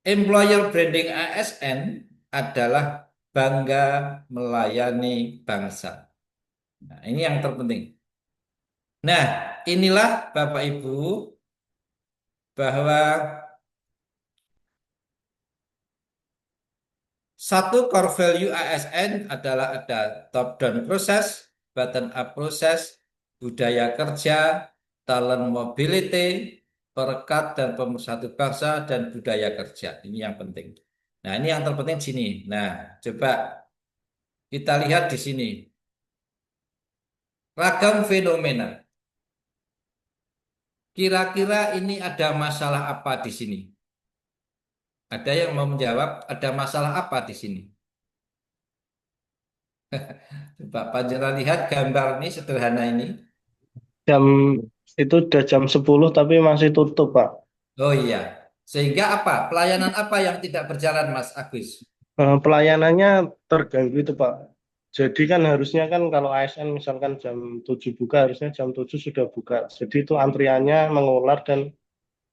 Employer branding ASN adalah bangga melayani bangsa. Nah, ini yang terpenting. Nah, inilah Bapak Ibu bahwa satu core value ASN adalah ada top down proses, bottom up proses, budaya kerja, talent mobility, perekat dan pemersatu bangsa dan budaya kerja. Ini yang penting. Nah, ini yang terpenting di sini. Nah, coba kita lihat di sini. Ragam fenomena. Kira-kira ini ada masalah apa di sini? Ada yang mau menjawab, ada masalah apa di sini? Coba Panjera lihat gambar ini sederhana ini. Jam itu udah jam 10 tapi masih tutup, Pak. Oh iya. Sehingga apa? Pelayanan apa yang tidak berjalan, Mas Agus? Pelayanannya terganggu itu, Pak. Jadi kan harusnya kan kalau ASN misalkan jam 7 buka, harusnya jam 7 sudah buka. Jadi itu antriannya mengular dan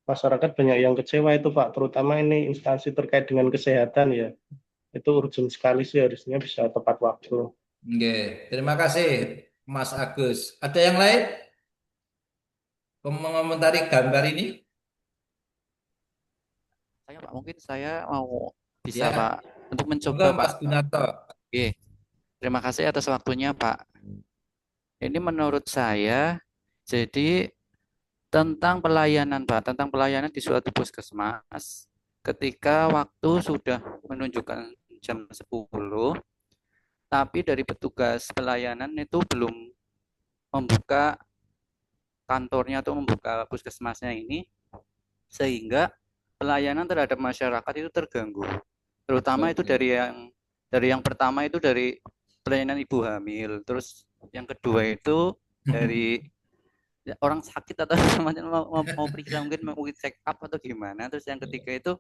masyarakat banyak yang kecewa itu, Pak. Terutama ini instansi terkait dengan kesehatan ya. Itu urgent sekali sih harusnya bisa tepat waktu. Oke, terima kasih, Mas Agus. Ada yang lain mengomentari gambar ini? Saya Pak, mungkin saya mau bisa Ya, Pak untuk monggo mencoba Pak. Mas Gunarto. Oke, terima kasih atas waktunya Pak. Ini menurut saya jadi tentang pelayanan Pak, tentang pelayanan di suatu puskesmas. Ketika waktu sudah menunjukkan jam 10, tapi dari petugas pelayanan itu belum membuka kantornya atau membuka puskesmasnya ini, sehingga pelayanan terhadap masyarakat itu terganggu. Terutama itu Oke. dari yang pertama itu dari pelayanan ibu hamil, terus yang kedua itu dari orang sakit atau mau periksa mungkin check up atau gimana, terus yang ketiga itu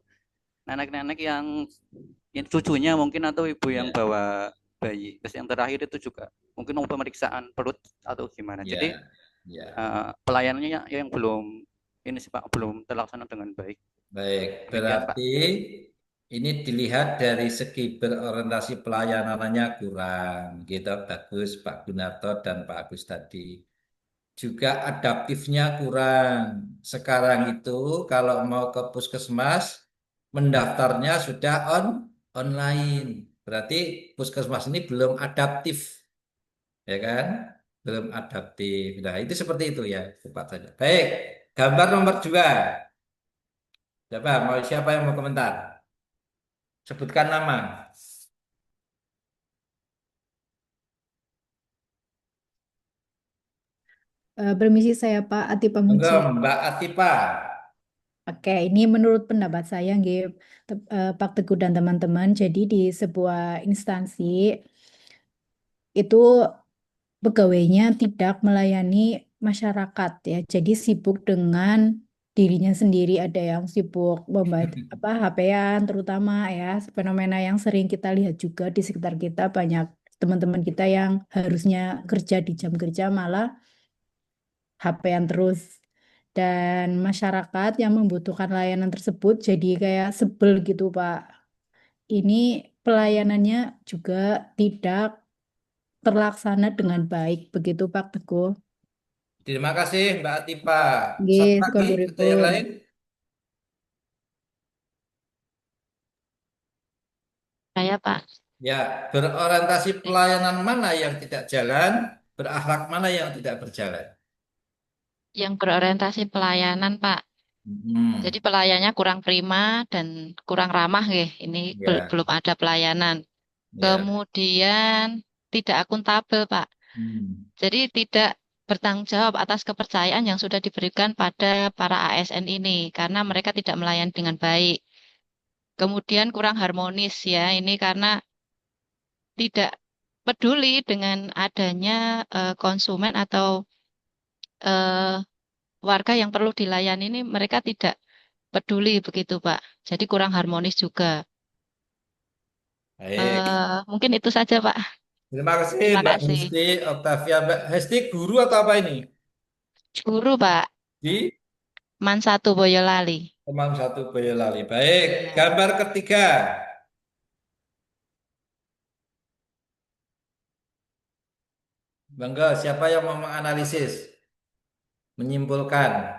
nenek-nenek yang cucunya mungkin atau ibu yang Ya, bawa bayi, terus yang terakhir itu juga mungkin mau pemeriksaan perut atau gimana. Jadi ya, ya. pelayanannya yang belum ini sih Pak, belum terlaksana dengan baik. Baik, Demikian Pak. berarti ini dilihat dari segi berorientasi pelayanannya kurang, gitu. Bagus Pak Gunarto dan Pak Agus tadi. Juga adaptifnya kurang. Sekarang itu kalau mau ke puskesmas, mendaftarnya sudah online. Berarti puskesmas ini belum adaptif, ya kan? Belum adaptif. Nah, itu seperti itu ya, cepat saja. Baik, gambar nomor 2. Siapa yang mau komentar? Sebutkan nama. Permisi saya Pak Ati Monggo Pamuji. Mbak Atipa. Oke, ini menurut pendapat saya, nggih, Pak Teguh dan teman-teman. Jadi di sebuah instansi itu pegawainya tidak melayani masyarakat ya. Jadi sibuk dengan dirinya sendiri. Ada yang sibuk membaca apa HP-an terutama ya. Fenomena yang sering kita lihat juga di sekitar kita, banyak teman-teman kita yang harusnya kerja di jam kerja malah HP-an terus. Dan masyarakat yang membutuhkan layanan tersebut jadi kayak sebel gitu, Pak. Ini pelayanannya juga tidak terlaksana dengan baik, begitu Pak Teguh. Terima kasih Mbak Atipa. Satu Nggih, lagi, ada yang sekoduripun. lain? Saya Pak, Ya, berorientasi pelayanan mana yang tidak jalan, berakhlak mana yang tidak berjalan. yang berorientasi pelayanan Pak. Jadi Hmm, pelayannya kurang prima dan kurang ramah nggih. Ini ya, belum ada pelayanan. ya. Kemudian tidak akuntabel Pak. Hmm. Jadi tidak bertanggung jawab atas kepercayaan yang sudah diberikan pada para ASN ini karena mereka tidak melayani dengan baik. Kemudian kurang harmonis ya. Ini karena tidak peduli dengan adanya konsumen atau eh, warga yang perlu dilayani ini mereka tidak peduli begitu, Pak. Jadi kurang harmonis juga. Baik. Mungkin itu saja, Pak. Terima kasih Terima Mbak kasih. Hesti, Octavia. Mbak Hesti guru atau apa ini? Guru, Pak. Di Man satu Boyolali. Imam 1 Boyolali. Baik, gambar ketiga. Bangga, siapa yang mau menganalisis, menyimpulkan?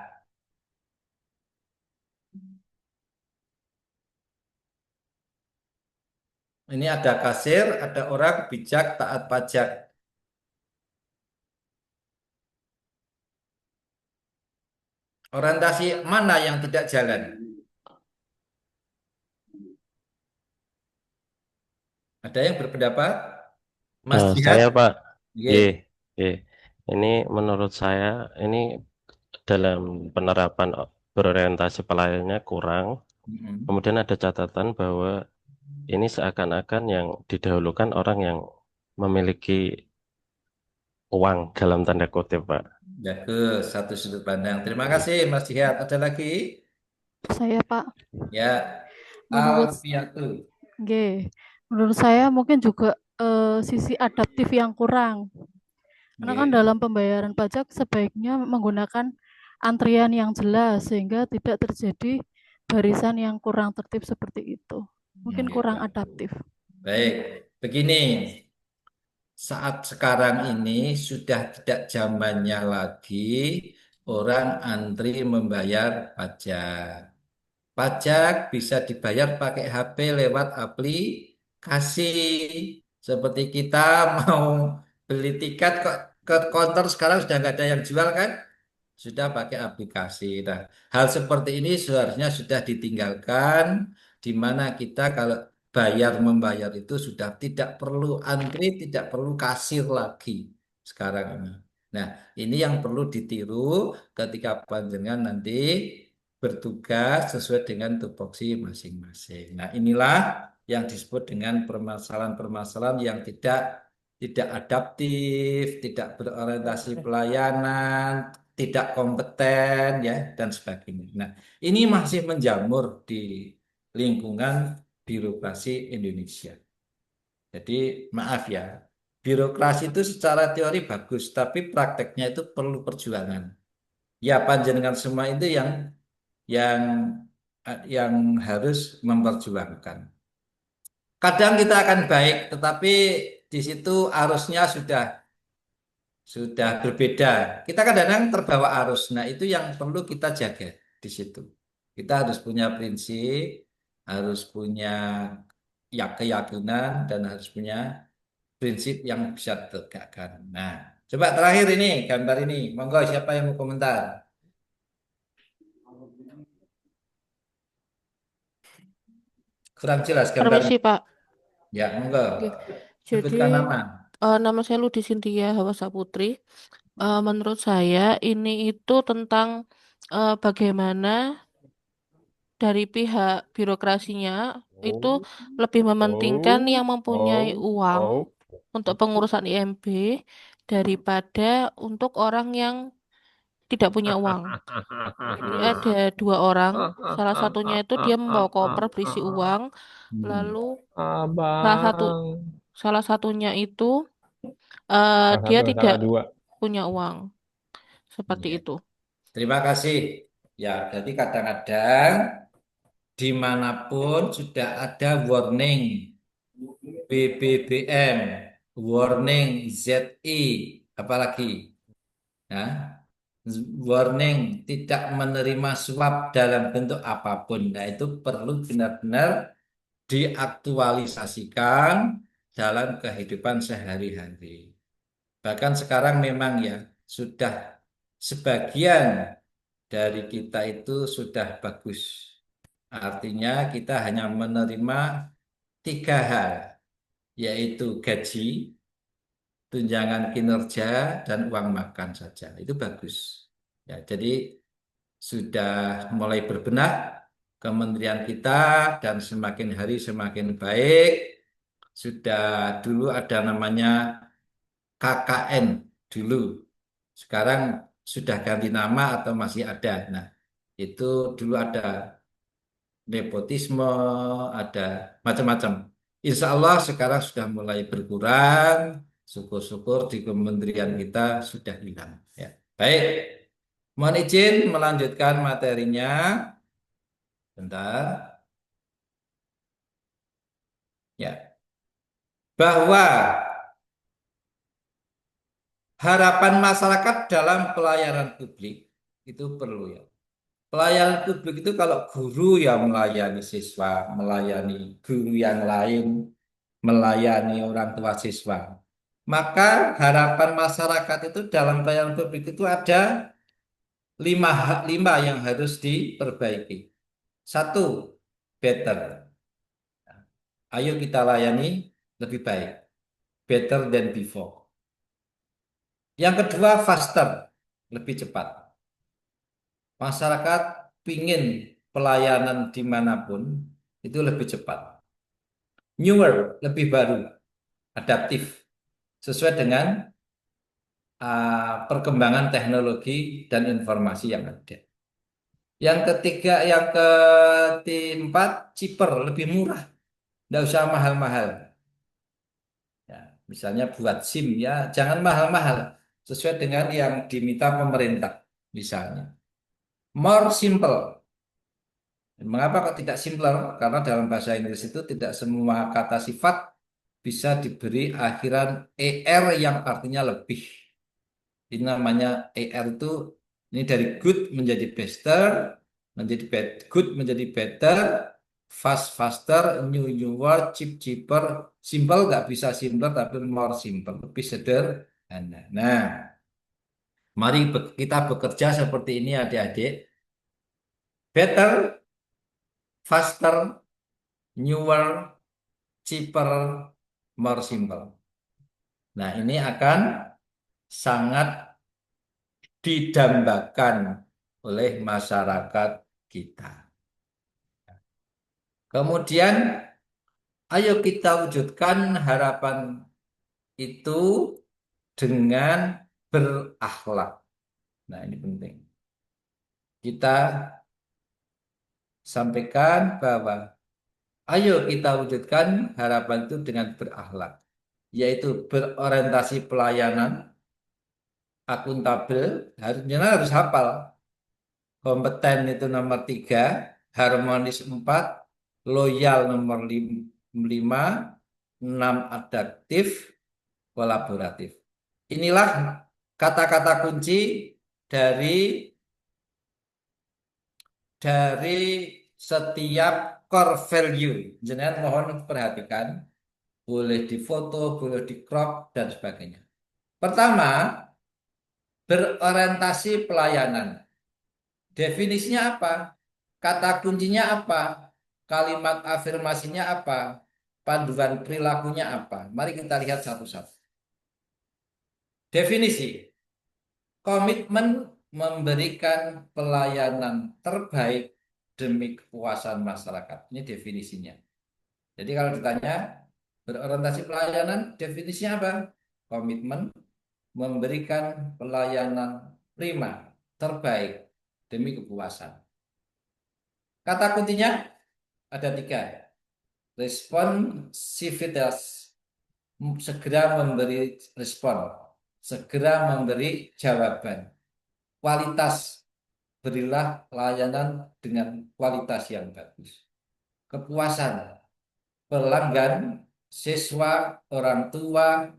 Ini ada kasir, ada orang bijak taat pajak. Orientasi mana yang tidak jalan? Ada yang berpendapat? Mas Jihad? Saya Pak, Ye. Y, Y. Ini menurut saya ini dalam penerapan berorientasi pelayannya kurang. Mm-mm. Kemudian ada catatan bahwa ini seakan-akan yang didahulukan orang yang memiliki uang dalam tanda kutip, Pak. Bagus, satu sudut pandang. Terima kasih, Mas Jihad. Ada lagi? Saya Pak, Ya, menurut Alfiatul. G, menurut saya mungkin juga sisi adaptif yang kurang. Karena kan Ye. dalam pembayaran pajak sebaiknya menggunakan antrian yang jelas sehingga tidak terjadi barisan yang kurang tertib seperti itu. Mungkin Ye, kurang Pak. adaptif. Baik, begini. Saat sekarang ini sudah tidak zamannya lagi orang antri membayar pajak. Pajak bisa dibayar pakai HP lewat aplikasi. Seperti kita mau beli tiket kok ke counter sekarang sudah nggak ada yang jual kan? Sudah pakai aplikasi. Nah, hal seperti ini seharusnya sudah ditinggalkan, di mana kita kalau bayar membayar itu sudah tidak perlu antri, tidak perlu kasir lagi sekarang ini. Nah, ini yang perlu ditiru ketika panjenengan nanti bertugas sesuai dengan tupoksi masing-masing. Nah, inilah yang disebut dengan permasalahan-permasalahan yang tidak adaptif, tidak berorientasi pelayanan, tidak kompeten ya dan sebagainya. Nah, ini masih menjamur di lingkungan birokrasi Indonesia. Jadi maaf ya, birokrasi itu secara teori bagus, tapi prakteknya itu perlu perjuangan. Ya, panjenengan semua itu yang yang harus memperjuangkan. Kadang kita akan baik, tetapi di situ arusnya sudah berbeda. Kita kadang-kadang terbawa arus. Nah, itu yang perlu kita jaga di situ. Kita harus punya prinsip, harus punya ya keyakinan dan harus punya prinsip yang bisa ditegakkan. Nah, coba terakhir ini gambar ini. Monggo siapa yang mau komentar? Kurang jelas gambarnya. Permisi Pak. Ya, monggo. Oke. Sebutkan Jadi nama. nama saya Ludi Cynthia Hawasa Putri. Menurut saya ini itu tentang bagaimana dari pihak birokrasinya itu lebih mementingkan yang mempunyai uang untuk pengurusan IMB daripada untuk orang yang tidak punya uang. Jadi ada dua orang, salah satunya itu dia membawa koper berisi uang, lalu salah satunya itu dia tidak punya uang, seperti Ya. itu. Terima kasih. Ya, jadi kadang-kadang dimanapun sudah ada warning BBBM, warning ZI, apalagi, nah, warning tidak menerima suap dalam bentuk apapun. Nah, itu perlu benar-benar diaktualisasikan dalam kehidupan sehari-hari. Bahkan sekarang memang ya sudah sebagian dari kita itu sudah bagus. Artinya kita hanya menerima tiga hal, yaitu gaji, tunjangan kinerja, dan uang makan saja. Itu bagus. Ya, jadi sudah mulai berbenah kementerian kita dan semakin hari semakin baik. Sudah dulu ada namanya KKN dulu. Sekarang sudah ganti nama atau masih ada. Nah, itu dulu ada nepotisme, ada macam-macam. Insya Allah sekarang sudah mulai berkurang. Syukur-syukur di kementerian kita sudah hilang. Ya. Baik, mohon izin melanjutkan materinya. Bentar. Ya. Bahwa harapan masyarakat dalam pelayanan publik itu perlu ya. Pelayanan publik itu kalau guru yang melayani siswa, melayani guru yang lain, melayani orang tua siswa. Maka harapan masyarakat itu dalam pelayanan publik itu ada lima yang harus diperbaiki. Satu, better. Ayo kita layani lebih baik. Better than before. Yang kedua, faster. Lebih cepat. Masyarakat pingin pelayanan dimanapun itu lebih cepat. Newer, lebih baru. Adaptif. Sesuai dengan perkembangan teknologi dan informasi yang ada. Yang ketiga, yang keempat, cheaper, lebih murah. Tidak usah mahal-mahal. Ya, misalnya buat SIM ya, jangan mahal-mahal. Sesuai dengan yang diminta pemerintah, misalnya. More simple. Mengapa kok tidak simpler? Karena dalam bahasa Inggris itu tidak semua kata sifat bisa diberi akhiran er yang artinya lebih. Ini namanya er itu ini dari good menjadi better, menjadi good menjadi better, fast faster, newer, cheaper, simple nggak bisa simpler tapi more simple, lebih sederhana. Nah, mari kita bekerja seperti ini adik-adik. Better, faster, newer, cheaper, more simple. Nah, ini akan sangat didambakan oleh masyarakat kita. Kemudian, ayo kita wujudkan harapan itu dengan berakhlak. Nah, ini penting. Kita sampaikan bahwa ayo kita wujudkan harapan itu dengan berakhlak, yaitu berorientasi pelayanan, akuntabel, harus hafal. Kompeten itu nomor 3, harmonis 4, loyal nomor 5, 6 adaptif, kolaboratif. Inilah kata-kata kunci dari setiap core value. Jangan mohon perhatikan, boleh difoto, boleh di crop dan sebagainya. Pertama, berorientasi pelayanan. Definisinya apa? Kata kuncinya apa? Kalimat afirmasinya apa? Panduan perilakunya apa? Mari kita lihat satu-satu. Definisi. Komitmen memberikan pelayanan terbaik demi kepuasan masyarakat. Ini definisinya. Jadi kalau ditanya berorientasi pelayanan, definisinya apa? Komitmen memberikan pelayanan prima, terbaik demi kepuasan. Kata kuncinya ada 3. Responsivitas, segera memberi respon, segera memberi jawaban. Kualitas, berilah layanan dengan kualitas yang bagus. Kepuasan, pelanggan, siswa, orang tua,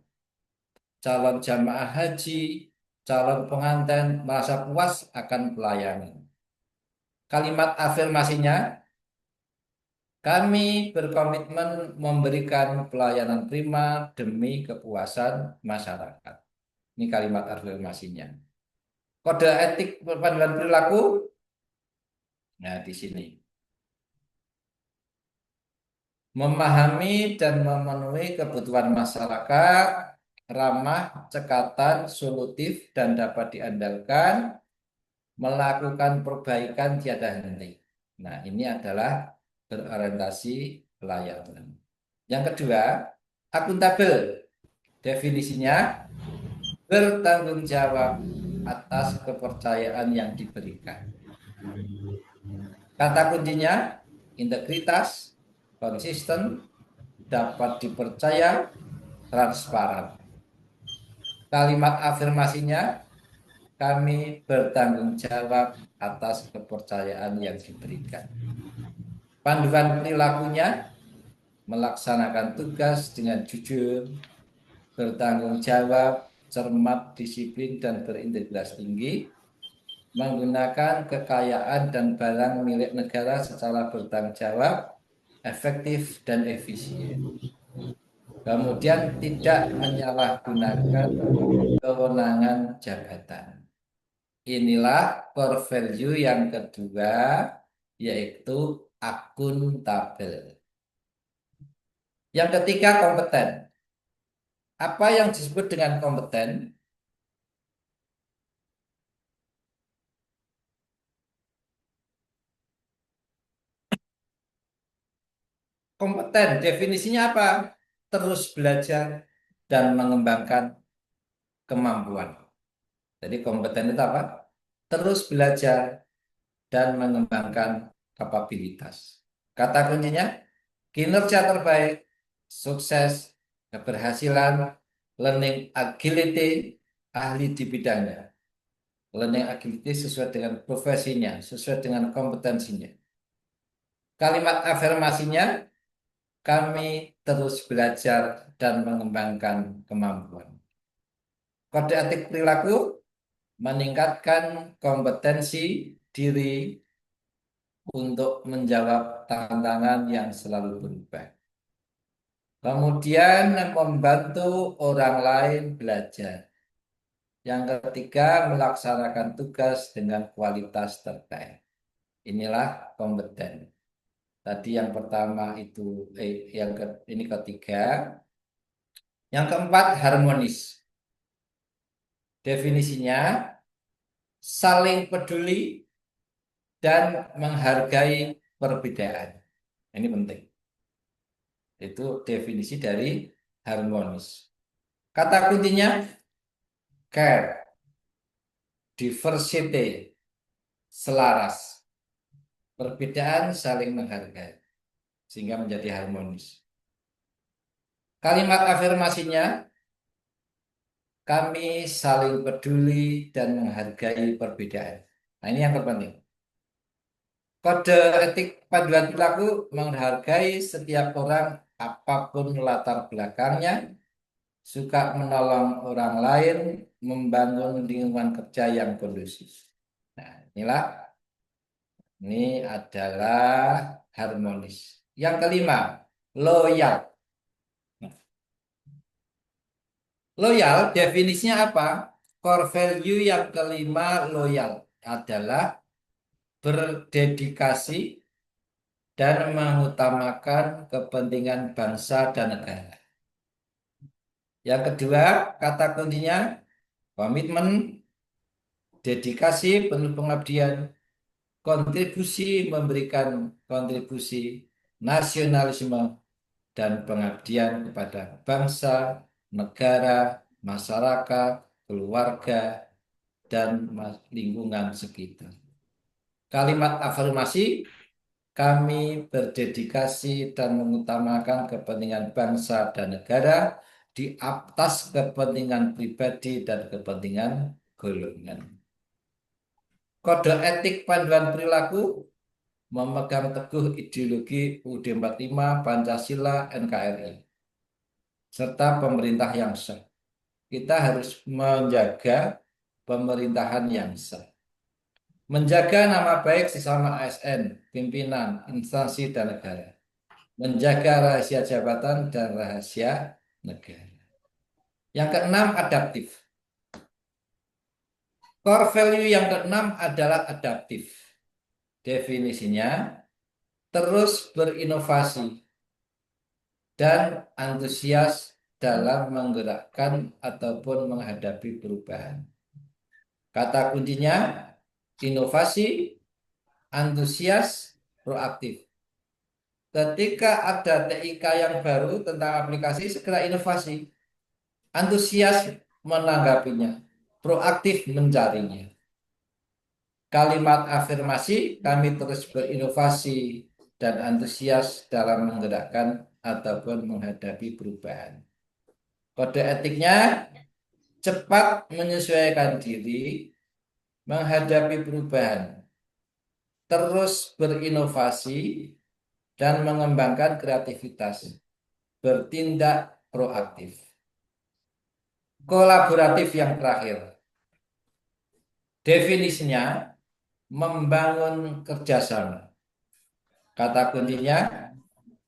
calon jamaah haji, calon pengantin merasa puas akan pelayanan. Kalimat afirmasinya, kami berkomitmen memberikan pelayanan prima demi kepuasan masyarakat. Ini kalimat afirmasinya. Kode etik panduan perilaku, nah di sini. Memahami dan memenuhi kebutuhan masyarakat, ramah, cekatan, solutif, dan dapat diandalkan, melakukan perbaikan tiada henti. Nah, ini adalah berorientasi pelayanan. Yang kedua, akuntabel. Definisinya, bertanggung jawab atas kepercayaan yang diberikan. Kata kuncinya, integritas, konsisten, dapat dipercaya, transparan. Kalimat afirmasinya, kami bertanggung jawab atas kepercayaan yang diberikan. Panduan perilakunya melaksanakan tugas dengan jujur, bertanggung jawab, cermat, disiplin, dan berintegritas tinggi, menggunakan kekayaan dan barang milik negara secara bertanggung jawab, efektif, dan efisien. Kemudian tidak menyalahgunakan kewenangan jabatan. Inilah core value yang kedua, yaitu akuntabel. Yang ketiga, kompeten. Apa yang disebut dengan kompeten? Kompeten, definisinya apa? Terus belajar dan mengembangkan kemampuan. Jadi kompeten itu apa? Terus belajar dan mengembangkan kapabilitas. Kata kuncinya, kinerja terbaik, sukses, keberhasilan, learning agility, ahli di bidangnya. Learning agility sesuai dengan profesinya, sesuai dengan kompetensinya. Kalimat afirmasinya, kami terus belajar dan mengembangkan kemampuan. Kode etik perilaku meningkatkan kompetensi diri untuk menjawab tantangan yang selalu berubah. Kemudian membantu orang lain belajar. Yang ketiga, melaksanakan tugas dengan kualitas terbaik. Inilah kompeten. Tadi yang pertama itu, ini ketiga. Yang keempat, harmonis. Definisinya, saling peduli dan menghargai perbedaan. Ini penting. Itu definisi dari harmonis. Kata kuncinya, care, diversity, selaras. Perbedaan saling menghargai, sehingga menjadi harmonis. Kalimat afirmasinya, kami saling peduli dan menghargai perbedaan. Nah, ini yang terpenting. Kode etik panduan perilaku menghargai setiap orang apapun latar belakangnya, suka menolong orang lain, membangun lingkungan kerja yang kondusif. Nah, ini adalah harmonis. Yang kelima, loyal. Loyal definisinya apa? Core value yang kelima, loyal adalah berdedikasi dan mengutamakan kepentingan bangsa dan negara. Yang kedua, kata kuncinya komitmen, dedikasi, penuh pengabdian, kontribusi, memberikan kontribusi, nasionalisme, dan pengabdian kepada bangsa, negara, masyarakat, keluarga, dan lingkungan sekitar. Kalimat afirmasi, kami berdedikasi dan mengutamakan kepentingan bangsa dan negara di atas kepentingan pribadi dan kepentingan golongan. Kode etik panduan perilaku memegang teguh ideologi UUD 45, Pancasila, NKRI, serta pemerintah yang sah. Kita harus menjaga pemerintahan yang sah. Menjaga nama baik sesama ASN, pimpinan, instansi, dan negara. Menjaga rahasia jabatan dan rahasia negara. Yang keenam, adaptif. Core value yang keenam adalah adaptif. Definisinya, terus berinovasi dan antusias dalam menggerakkan ataupun menghadapi perubahan. Kata kuncinya, inovasi, antusias, proaktif. Ketika ada TIK yang baru tentang aplikasi, segera inovasi. Antusias menanggapinya, proaktif mencarinya. Kalimat afirmasi, kami terus berinovasi dan antusias dalam menggerakkan ataupun menghadapi perubahan. Kode etiknya, cepat menyesuaikan diri, menghadapi perubahan, terus berinovasi, dan mengembangkan kreativitas, bertindak proaktif. Kolaboratif yang terakhir. Definisinya, membangun kerjasama. Kata kuncinya,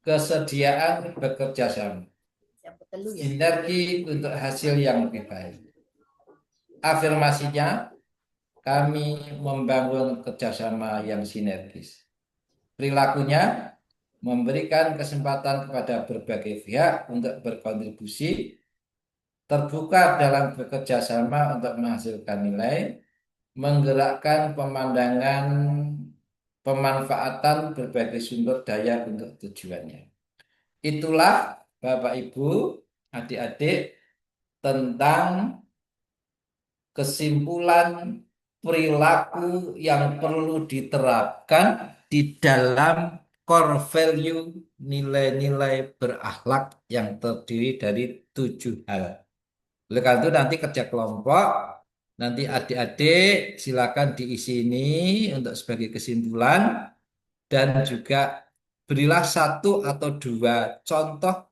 kesediaan bekerja sama. Sinergi untuk hasil yang lebih baik. Afirmasinya, kami membangun kerjasama yang sinergis. Perilakunya, memberikan kesempatan kepada berbagai pihak untuk berkontribusi, terbuka dalam bekerja sama untuk menghasilkan nilai, menggerakkan pemanfaatan berbagai sumber daya untuk tujuannya. Itulah Bapak Ibu, adik-adik, tentang kesimpulan perilaku yang perlu diterapkan di dalam core value nilai-nilai berakhlak yang terdiri dari 7 hal. Oleh karena itu nanti kerja kelompok, nanti adik-adik silakan diisi ini untuk sebagai kesimpulan dan juga berilah 1 atau 2 contoh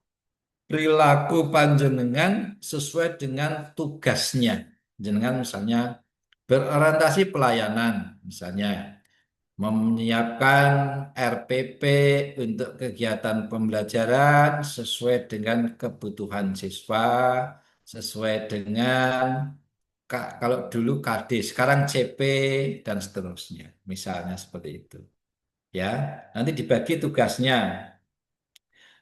perilaku panjenengan sesuai dengan tugasnya. Jenengan misalnya berorientasi pelayanan, misalnya menyiapkan RPP untuk kegiatan pembelajaran sesuai dengan kebutuhan siswa, sesuai dengan kalau dulu KD, sekarang CP dan seterusnya, misalnya seperti itu. Ya, nanti dibagi tugasnya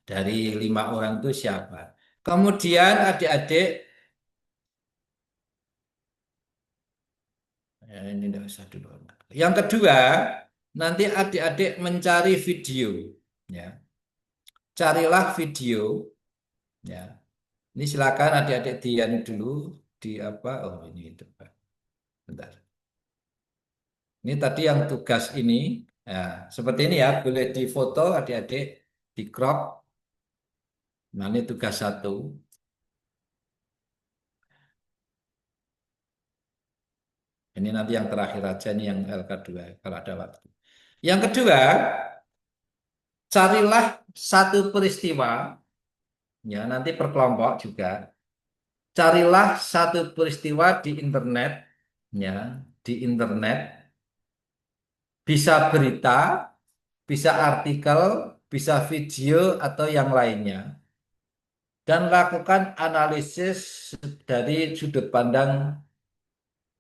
dari 5 orang itu siapa. Kemudian adik-adik, ini tidak usah dulu. Yang kedua, nanti adik-adik mencari video, ya. Carilah video, ya. Ini silakan adik-adik dianu dulu di apa? Oh ini itu, Pak. Bentar. Ini tadi yang tugas ini, ya, seperti ini ya, boleh difoto adik-adik, di crop. Nah ini tugas 1. Ini nanti yang terakhir aja, ini yang LK2 kalau ada waktu. Yang kedua, carilah 1 peristiwa, ya nanti per kelompok juga. Carilah 1 peristiwa di internet, ya di internet, bisa berita, bisa artikel, bisa video atau yang lainnya, dan lakukan analisis dari sudut pandang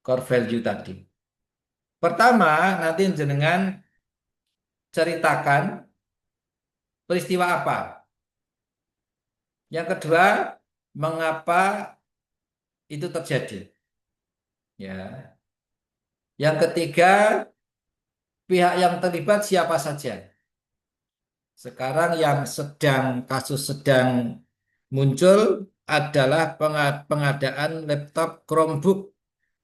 core value tadi. Pertama, nanti jenengan ceritakan peristiwa apa. Yang kedua, mengapa itu terjadi. Ya. Yang ketiga, pihak yang terlibat siapa saja. Sekarang yang kasus sedang muncul adalah pengadaan laptop Chromebook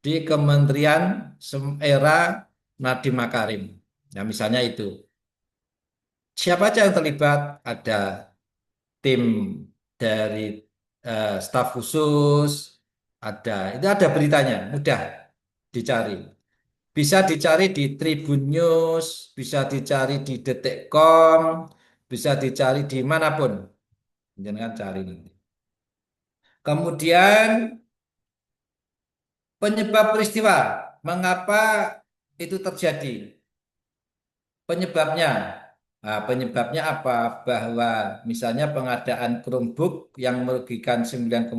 di Kementerian era Nadiem Makarim. Nah, misalnya itu. Siapa aja yang terlibat? Ada tim dari staf khusus, itu ada beritanya, mudah dicari. Bisa dicari di Tribun News, bisa dicari di Detik.com, bisa dicari di manapun. Jangan cari nanti. Kemudian penyebab peristiwa, mengapa itu terjadi? Penyebabnya, penyebabnya apa? Bahwa misalnya pengadaan Chromebook yang merugikan 9,9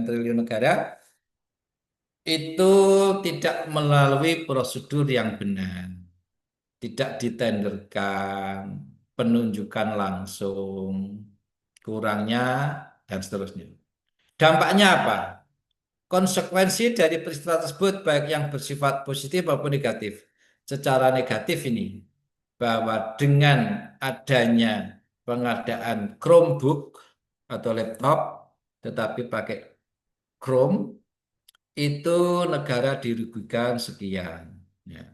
triliun negara itu tidak melalui prosedur yang benar, tidak ditenderkan, penunjukan langsung, kurangnya dan seterusnya. Dampaknya apa? Konsekuensi dari peristiwa tersebut baik yang bersifat positif maupun negatif. Secara negatif ini, bahwa dengan adanya pengadaan Chromebook atau laptop, tetapi pakai Chrome, itu negara dirugikan sekian. Ya.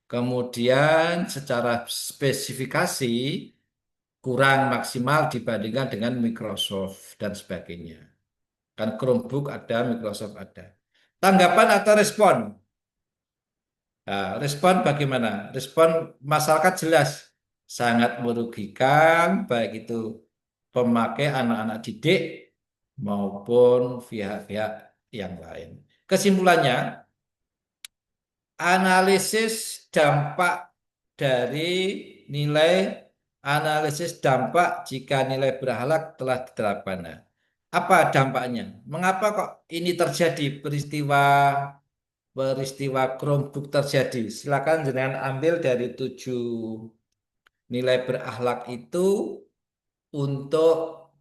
Kemudian secara spesifikasi kurang maksimal dibandingkan dengan Microsoft dan sebagainya. Kan Chromebook ada, Microsoft ada. Tanggapan atau respon? Nah, respon bagaimana? Respon masyarakat jelas. sangat merugikan baik itu pemakai anak-anak didik maupun pihak-pihak yang lain. Kesimpulannya, analisis dampak dari nilai analisis dampak jika nilai berakhlak telah diterapkan. Nah, apa dampaknya? Mengapa kok ini terjadi peristiwa Chromebook terjadi? Silakan jangan ambil dari 7 nilai berakhlak itu untuk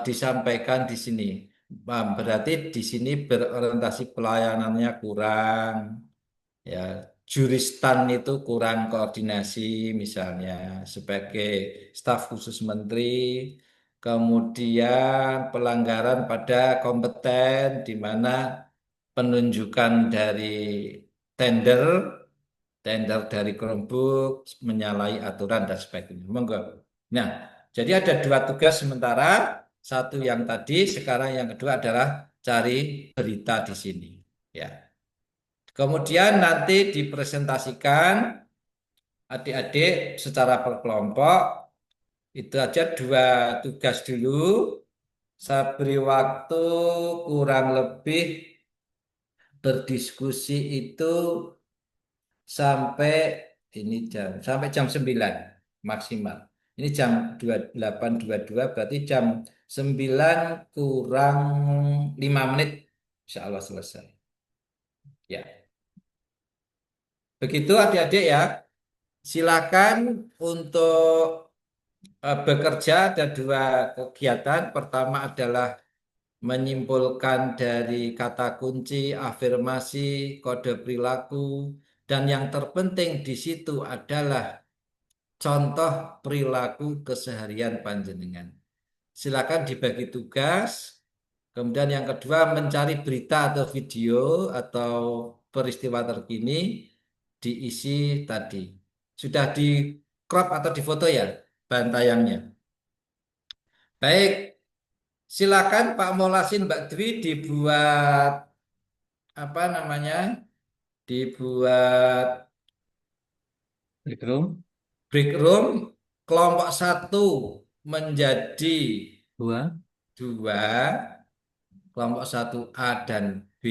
disampaikan di sini. Berarti di sini berorientasi pelayanannya kurang, ya juristan itu kurang koordinasi misalnya sebagai staf khusus menteri, kemudian pelanggaran pada kompeten di mana penunjukan dari tender tender dari Chromebook menyalahi aturan dan sebagainya. Monggo. Nah, jadi ada 2 tugas sementara, satu yang tadi, sekarang yang kedua adalah cari berita di sini. Ya. Kemudian nanti dipresentasikan adik-adik secara berkelompok. Itu aja 2 tugas dulu. Saya beri waktu kurang lebih berdiskusi itu sampai sampai jam 9 maksimal. Ini jam 28.22 berarti jam 9 kurang 5 menit insya Allah selesai. Ya. Begitu adik-adik ya. Silakan untuk bekerja ada 2 kegiatan. Pertama adalah menyimpulkan dari kata kunci, afirmasi, kode perilaku, dan yang terpenting di situ adalah contoh perilaku keseharian panjenengan. Silakan dibagi tugas. Kemudian yang kedua mencari berita atau video atau peristiwa terkini diisi tadi. Sudah di crop atau difoto ya bahan tayangnya. Baik, silakan Pak Molasin Mbak Dwi dibuat apa namanya? Dibuat Break room. break room kelompok 1 menjadi Dua. 2, kelompok 1 A dan B,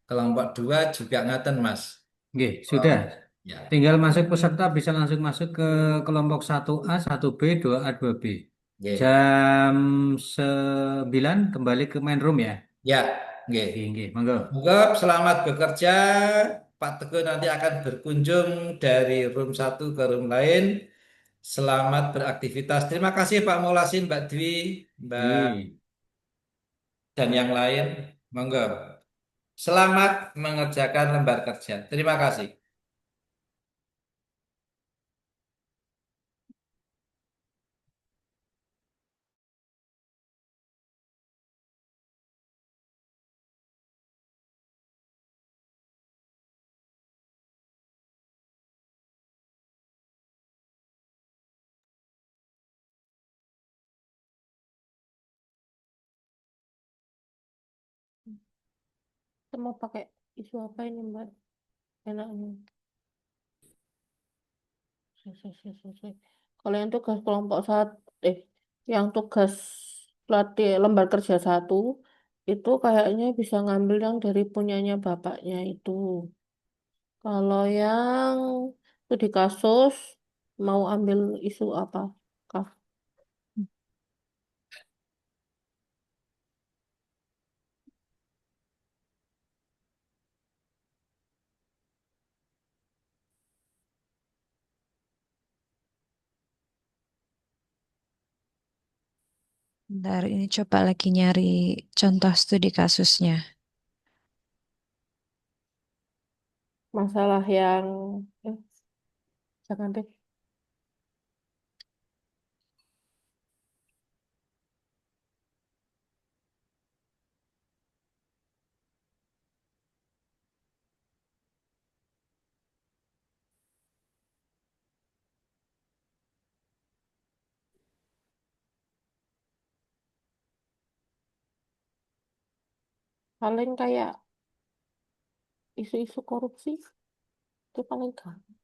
kelompok 2 juga ngaten Mas. Oke, Oh, sudah. ya. Tinggal masuk peserta bisa langsung masuk ke kelompok 1A, 1B, 2A, 2B. Oke. Jam 9 kembali ke main room ya. Ya, oke. Oke, monggo. Monggo selamat bekerja. Pak Teguh nanti akan berkunjung dari room 1 ke room lain. Selamat beraktivitas. Terima kasih Pak Molasin, Mbak Dwi, Mbak Oke. dan yang lain. Monggo. Selamat mengerjakan lembar kerja. Terima kasih. Kita mau pakai isu apa ini, Mbak? Enaknya. Kalau yang tugas kelompok yang tugas latih lembar kerja 1 itu kayaknya bisa ngambil yang dari punyanya bapaknya itu. Kalau yang studi kasus mau ambil isu apa, Kak? Bentar, ini coba lagi nyari contoh studi kasusnya. Masalah yang jangan deh. Paling kayak isu-isu korupsi itu paling gampang.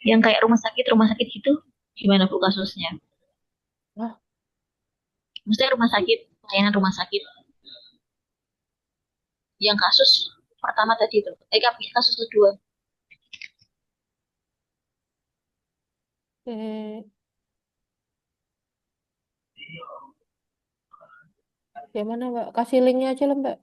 Yang kayak rumah sakit gitu, gimana Bu kasusnya? Wah, Maksudnya rumah sakit, layanan rumah sakit. Yang kasus pertama tadi itu, kasus kedua. eh, gimana Mbak? Kasih linknya aja lah Mbak.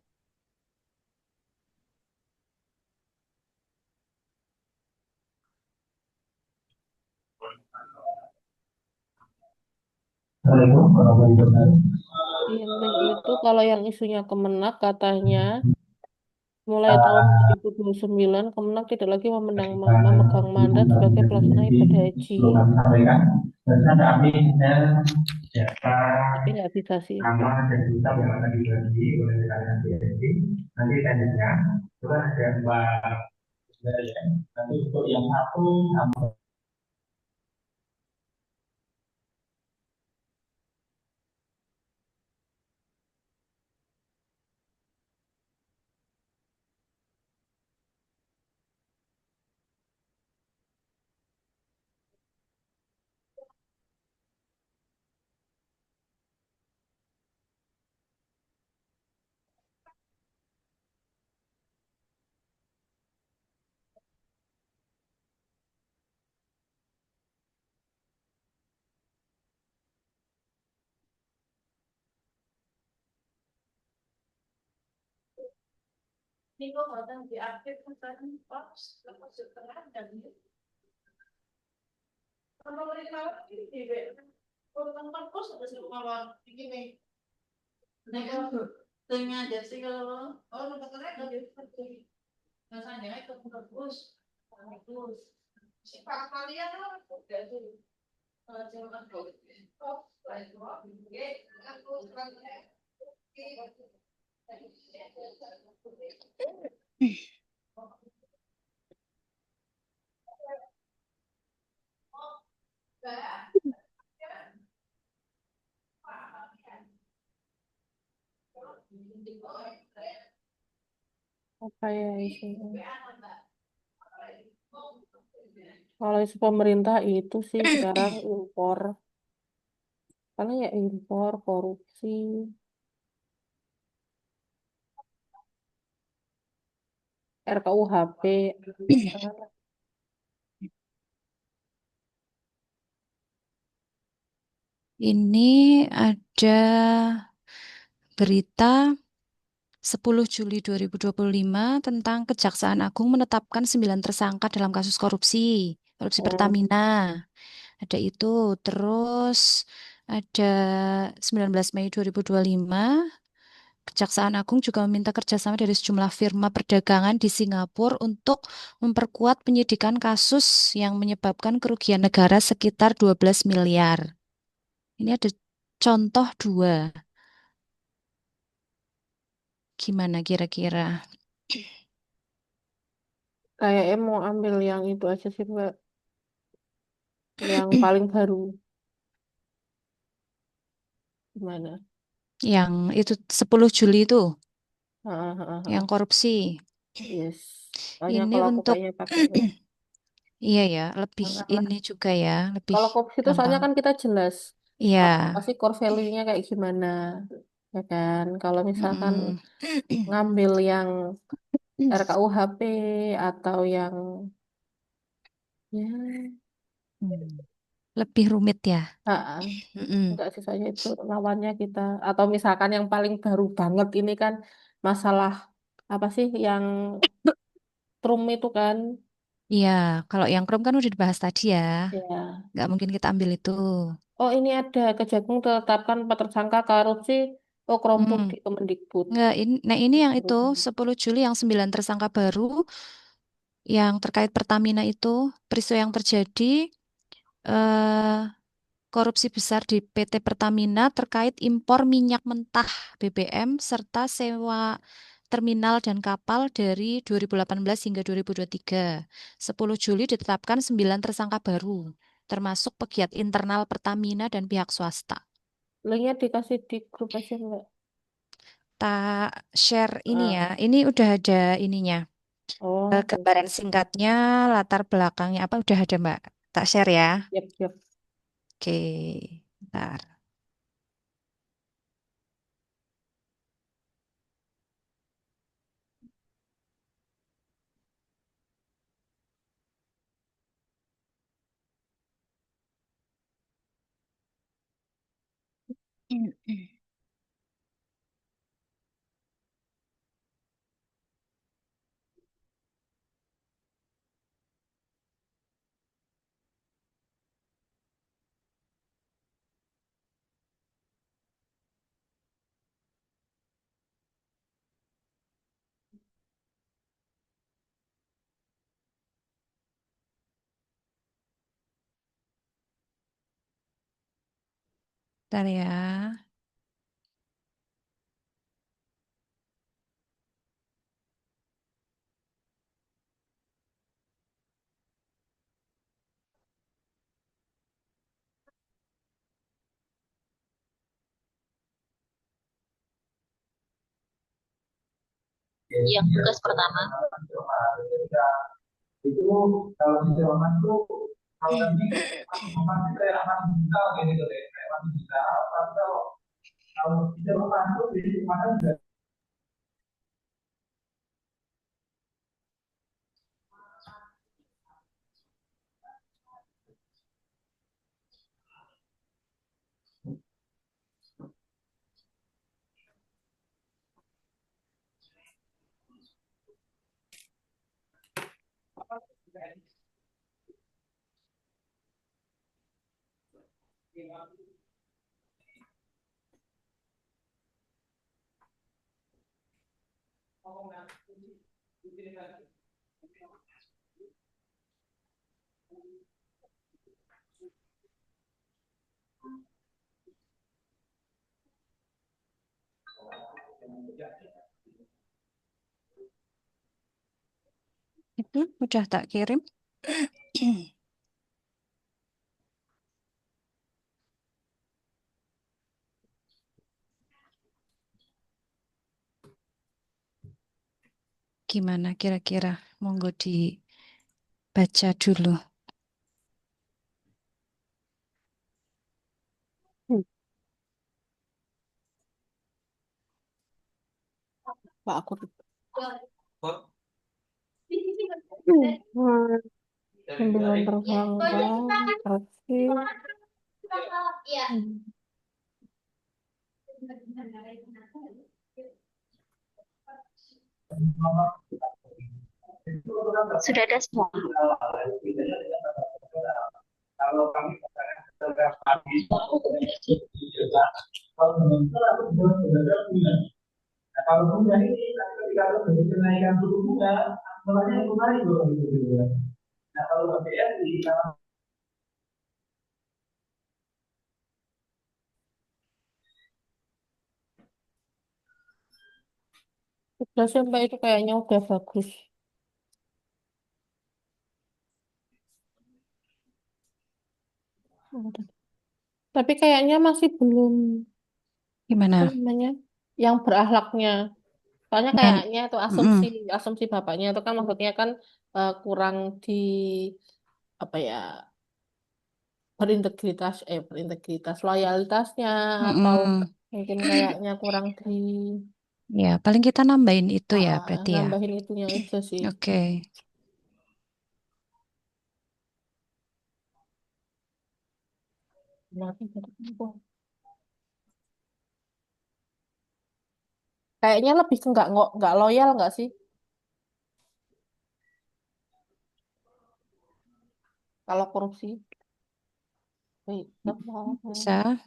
Di link itu kalau yang isunya Kemenak katanya mulai tahun 2029 Kemenak tidak lagi memegang mandat sebagai pelaksana ibadah haji. Tapi nggak bisa sih. Ini kok kadang diaktifkan tadi, lepas setengah dan kalau mereka ini urutan kampus ada malah begini. Tengah jadi kalau nomor kereta jadi seperti rasanya itu bagus, bagus. Si Pak kalian lah, jadi jangan aku. Oh, baik, aku sekarang. Apa ya isinya? Kalau isu pemerintah itu sih sekarang impor. Karena ya impor, korupsi, RKUHP. Ini ada berita 10 Juli 2025 tentang Kejaksaan Agung menetapkan 9 tersangka dalam kasus korupsi Pertamina. Ada itu. Terus ada 19 Mei 2025, Kejaksaan Agung juga meminta kerjasama dari sejumlah firma perdagangan di Singapura untuk memperkuat penyidikan kasus yang menyebabkan kerugian negara sekitar 12 miliar. Ini ada contoh 2. Gimana kira-kira? Kayaknya mau ambil yang itu aja sih Mbak. Yang paling baru. Gimana? Yang itu 10 Juli itu, yang Heeh. korupsi. Yes. Banyak Ini kalau aku untuk, kayaknya pakainya. iya ya, lebih Karena ini juga ya, lebih kalau korupsi itu soalnya gampang. kan kita jelas Iya. apa sih core value-nya kayak gimana. Ya kan? Kalau misalkan ngambil yang RKUHP atau yang ya Lebih rumit ya. enggak sih soalnya itu lawannya kita atau misalkan yang paling baru banget ini kan masalah apa sih yang Trum itu kan Iya, kalau yang Krom kan udah dibahas tadi ya. ya. Nggak mungkin kita ambil itu. Oh ini ada Kejagung tetapkan 4 tersangka korupsi Oh, kelompok Hmm. di Kemendikbud. Enggak, nah ini yang itu Perubahan. 10 Juli yang 9 tersangka baru yang terkait Pertamina itu peristiwa yang terjadi eh, korupsi besar di PT Pertamina terkait impor minyak mentah BBM serta sewa terminal dan kapal dari 2018 hingga 2023. 10 Juli ditetapkan 9 tersangka baru, termasuk pegiat internal Pertamina dan pihak swasta. Linknya dikasih di grup aja Mbak. Tak share ini Ah, ya, ini udah ada ininya. oh, Gambaran singkatnya, latar belakangnya apa udah ada Mbak. Tak share ya. yep, yep. Oke, ntar. Ntar ya. Yang tugas pertama. Itu kalau di Jerman tuh kalau tadi masih kayak masih bisa kayak gitu deh, kayak masih bisa. Tapi kalau di Jerman tuh di mana enggak. Itu udah tak kirim. Gimana kira-kira? Monggo dibaca dulu. Hmm. Pak aku. Sembilan tersangka, aksi. Sudah ada semua. Kalau kami kalau sementara aku benar-benar punya. Nah, kalau punya ini ketika terjadi kenaikan suku bunga, mulanya itu naik loh gitu ya. Nah, kalau BRI karena Tugasnya Mbak itu kayaknya udah bagus. Tapi kayaknya masih belum apa Gimana? namanya yang berakhlaknya. Soalnya Yang kayaknya itu mm, asumsi bapaknya itu kan maksudnya kan kurang di apa ya berintegritas loyalitasnya atau mm. mungkin kayaknya kurang di Ya, paling kita nambahin itu ya berarti ya. nambahin itunya aja sih. Oke. Kayaknya lebih ke nggak loyal nggak sih kalau korupsi? Wait, Bisa.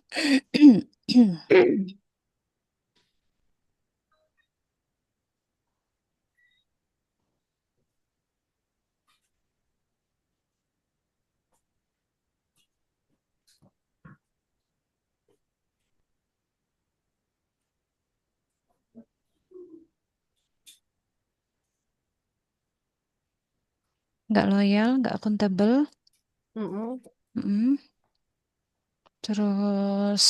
nggak loyal, nggak akuntabel. Mm-mm. Mm-mm. Terus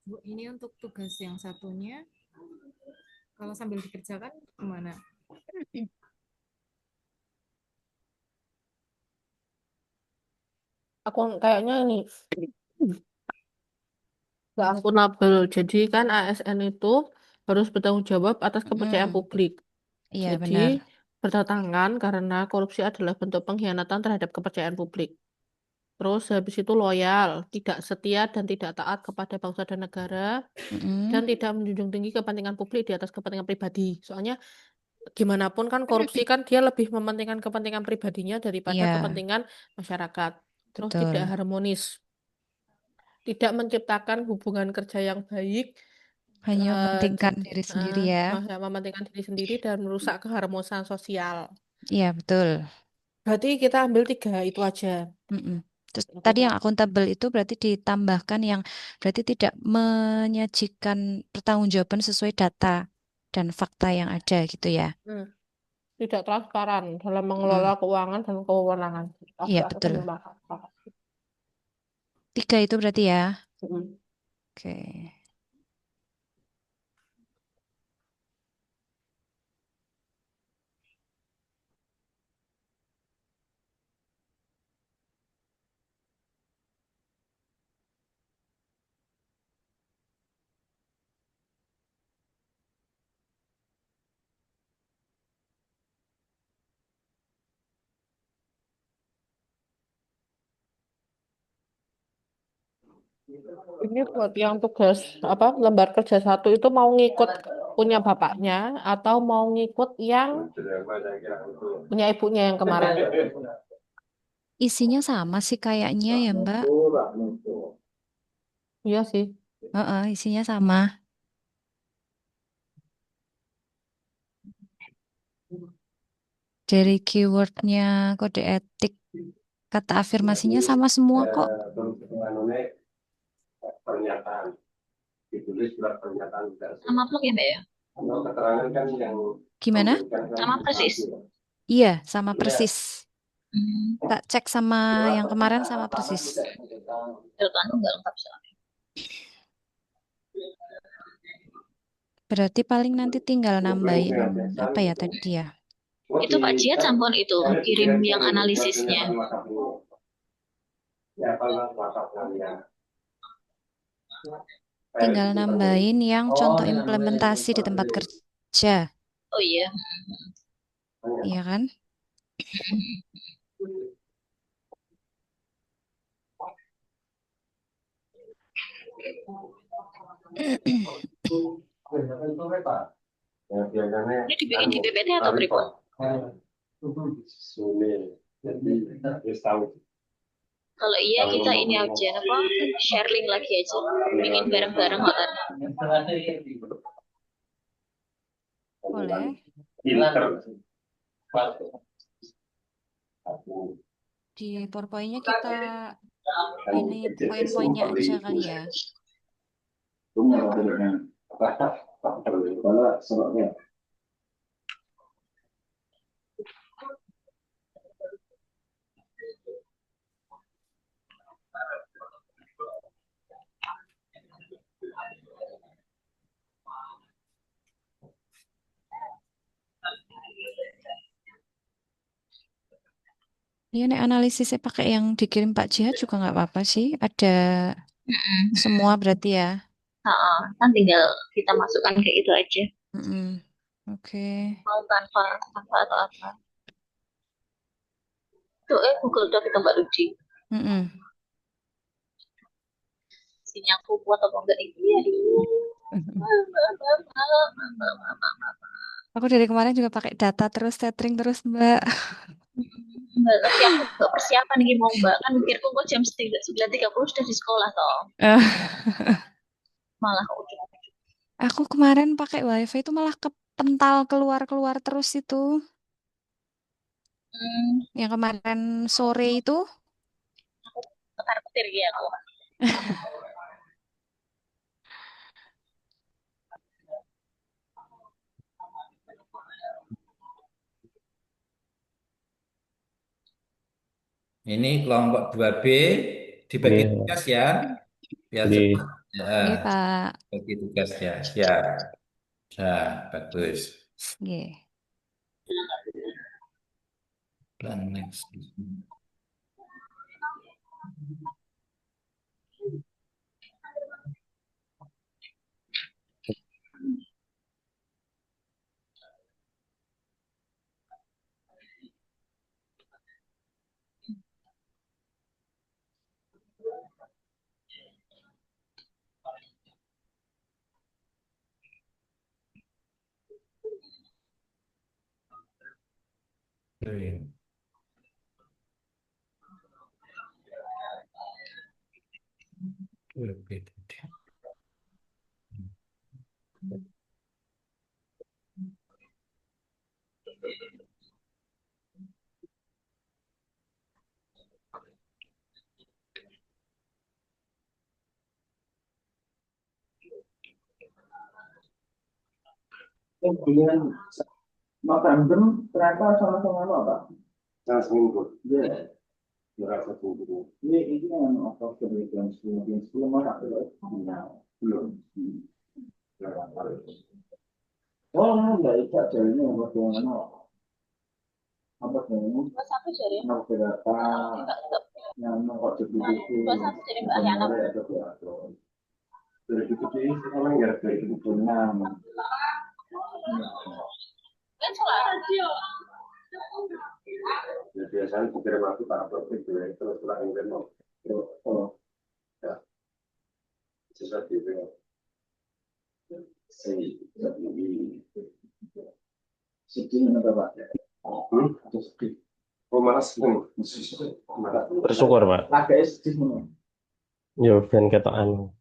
Bu, ini untuk tugas yang satunya, kalau sambil dikerjakan gimana? Aku kayaknya ini nggak akuntabel. Jadi kan ASN itu harus bertanggung jawab atas kepercayaan mm-mm. publik. Iya Jadi benar. bertentangan karena korupsi adalah bentuk pengkhianatan terhadap kepercayaan publik. Terus habis itu loyal, tidak setia dan tidak taat kepada bangsa dan negara, Mm-mm. dan tidak menjunjung tinggi kepentingan publik di atas kepentingan pribadi. Soalnya gimana pun kan korupsi kan dia lebih mementingkan kepentingan pribadinya daripada Iya, kepentingan masyarakat. Terus betul. tidak harmonis, tidak menciptakan hubungan kerja yang baik, Hanya eh, mementingkan diri sendiri ya. mementingkan diri sendiri dan merusak keharmonisan sosial. Iya, betul. Berarti kita ambil 3 itu aja. Mm-mm. Terus tadi yang akuntabel itu berarti ditambahkan yang berarti tidak menyajikan pertanggungjawaban sesuai data dan fakta yang ada gitu ya. Hmm. Tidak transparan dalam Mm. mengelola keuangan dan kewenangan. Iya, betul. 3 itu berarti ya. Oke. Ini buat yang tugas apa lembar kerja 1 itu mau ngikut punya bapaknya atau mau ngikut yang punya ibunya yang kemarin. Isinya sama sih kayaknya ya, Mbak. Iya sih. Isinya sama. Dari keywordnya kode etik, kata afirmasinya sama semua kok. Sama plug ya, Mbak ya? Gimana? Sama persis. Iya, sama persis. Tak cek sama yang kemarin sama persis. Delta nggak lengkap soalnya. Berarti paling nanti tinggal nambahin apa ya tadi ya? Itu Pak Jiat sampun itu kirim yang analisisnya. Tinggal nambahin yang contoh implementasi di tempat kerja. Oh iya. Iya kan? Ini dibikin di PPT atau berikut? Kalau iya kita ini aja, apa share link lagi aja, bikin bareng-bareng hotel. Boleh. Di PowerPoint-nya kita ini poin-poinnya aja kali ya. Ini nek analisisnya pakai yang dikirim Pak Jihad juga nggak apa-apa sih. Ada semua berarti ya. Kan tinggal kita masukkan kayak itu aja. Oke. Mau tanpa atau apa? Tuh Google Doc itu Mbak Ludi. Isinya aku kuat apa enggak ini? Aku dari kemarin juga pakai data terus, tethering terus, Mbak. Mbak, tapi aku nggak persiapan nih mau Mbak. Kan mikirku kok jam 9.30 sudah di sekolah toh. Malah ujung-ujung. Aku kemarin pakai WiFi itu malah kepental keluar-keluar terus itu. Yang kemarin sore itu. Ketar-ketir ya aku. Ini kelompok 2B dibagi Nggih, tugas ya, biar nggih. cepat. Ya, Iya, Pak. bagi tugasnya. Siap. Nah, bagus. Nggih. Plan next. Kemudian November ternyata sama-sama apa? Nah, seminggu. Iya. Berapa seminggu? Ini yang Oktober yang sebelum mana? Belum. Oh, enggak ikat jadinya bagaimana? Apa jadinya? 21 jari. Mau berapa? Yang mau kok jadi itu? 21 jari Mbak Ariana. Ada berapa? Dari itu sih, sekarang ya dari itu 6. Kan salah. Ya, biasanya dikirim waktu Pak Propik terus pulang ke mau. Oh, ya. Sesuatu itu. Sedih mana Pak? Atau sedih? Oh, malah sedih. Bersyukur, Pak. Laganya sedih mana? Yo ben ketokan.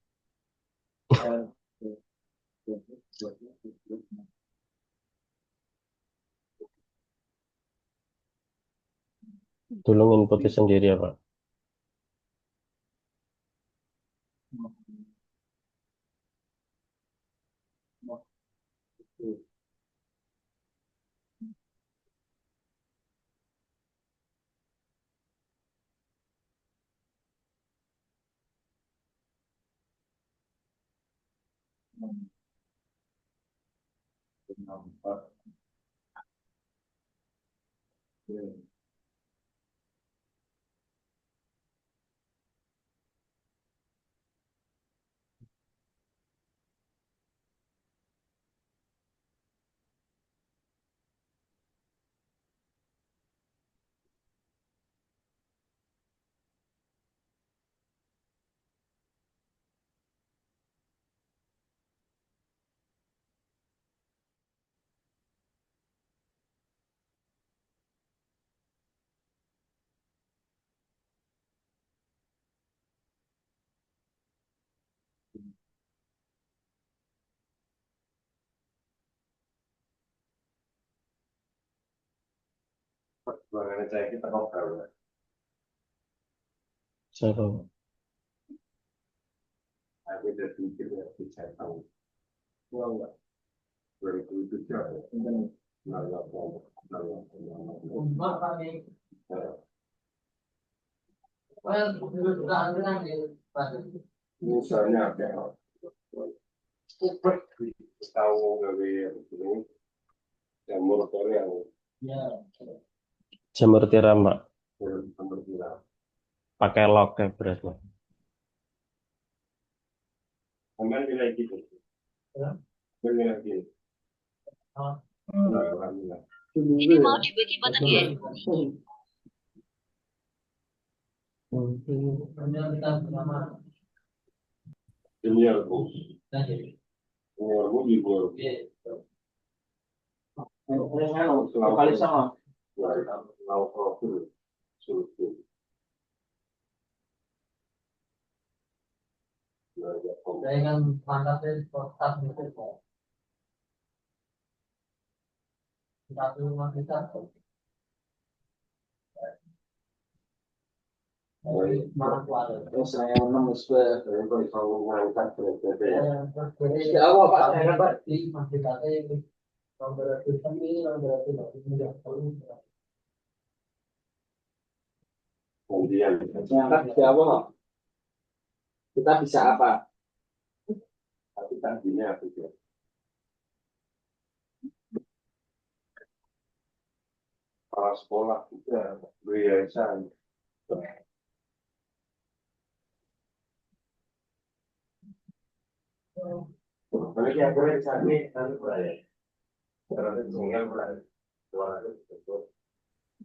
Tolong inputnya sendiri ya, Pak. Perjuangan saya kita kok tahu. Siapa? Aku udah pikir ya bisa tahu. Wah, enggak. 2007 ya. Misalnya ada tahu dari ini jamur yang Jamur tiram, Pak. jamur tiram. Pakai lock ya berarti. Aman nilai gitu. Nilai gitu. Ini mau dibagi mata dia. Ini aku. Ini di bawah. Kali sama. Lalu profil suruh. Saya kan mantapnya kotak gitu kok. Satu rumah kita. Terus saya nembus ke kalau ngangkat berbeda. Ya apa Pak? Saya dapat di masjid ini. Nomor ini, nomor ini. Kemudian ngangkat bisa apa? Kita bisa apa? Tapi tadinya gitu. Kepala sekolah juga yayasan. Balik yang boleh cari kan boleh. Karena tinggal boleh.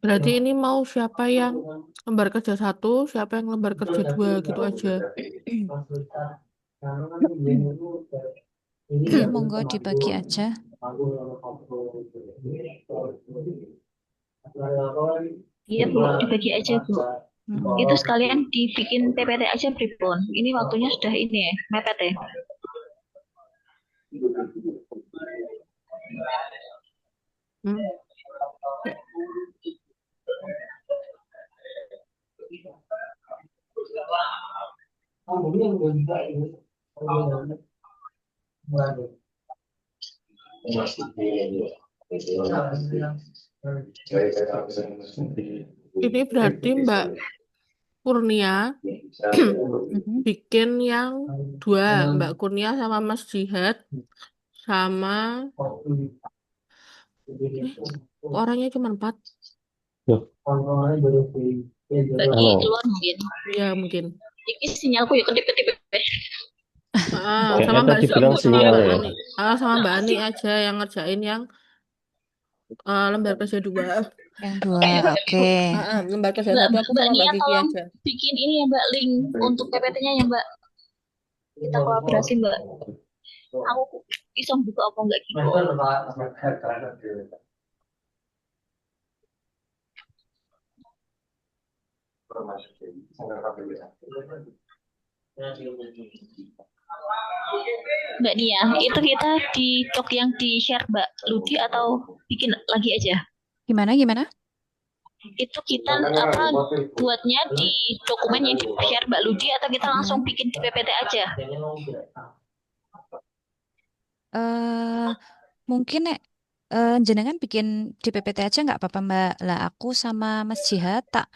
Berarti ini mau siapa yang lembar kerja 1, siapa yang lembar kerja 2 gitu aja. Iya, monggo dibagi aja. Iya Bu, dibagi aja Bu. Itu sekalian dibikin PPT aja Pripun. Ini waktunya sudah ini ya, mepet ya. Ini berarti Mbak Kurnia bikin yang 2, Mbak Kurnia sama Mas Jihad sama orangnya cuma 4. Bagi keluar mungkin. Ya mungkin. Ini sinyalku ya kedip-kedip. Sama Mbak tadi bilang sinyal ya. sama Mbak Ani aja yang ngerjain yang lembar kerja 2. Yang 2, oke. Lembar kerja 1 aku Mbak sama Mbak Nia Kiki tolong aja. bikin ini ya Mbak, link untuk PPT-nya ya Mbak. Kita kolaborasi Mbak. Aku bisa buka apa enggak gitu. Mbak Nia, itu kita di doc yang di share Mbak Ludi atau bikin lagi aja? Gimana? Itu kita apa buatnya di dokumen yang di share Mbak Ludi atau kita langsung bikin di PPT aja? Mungkin jenengan bikin di PPT aja nggak apa-apa Mbak. Lah aku sama Mas Jihad tak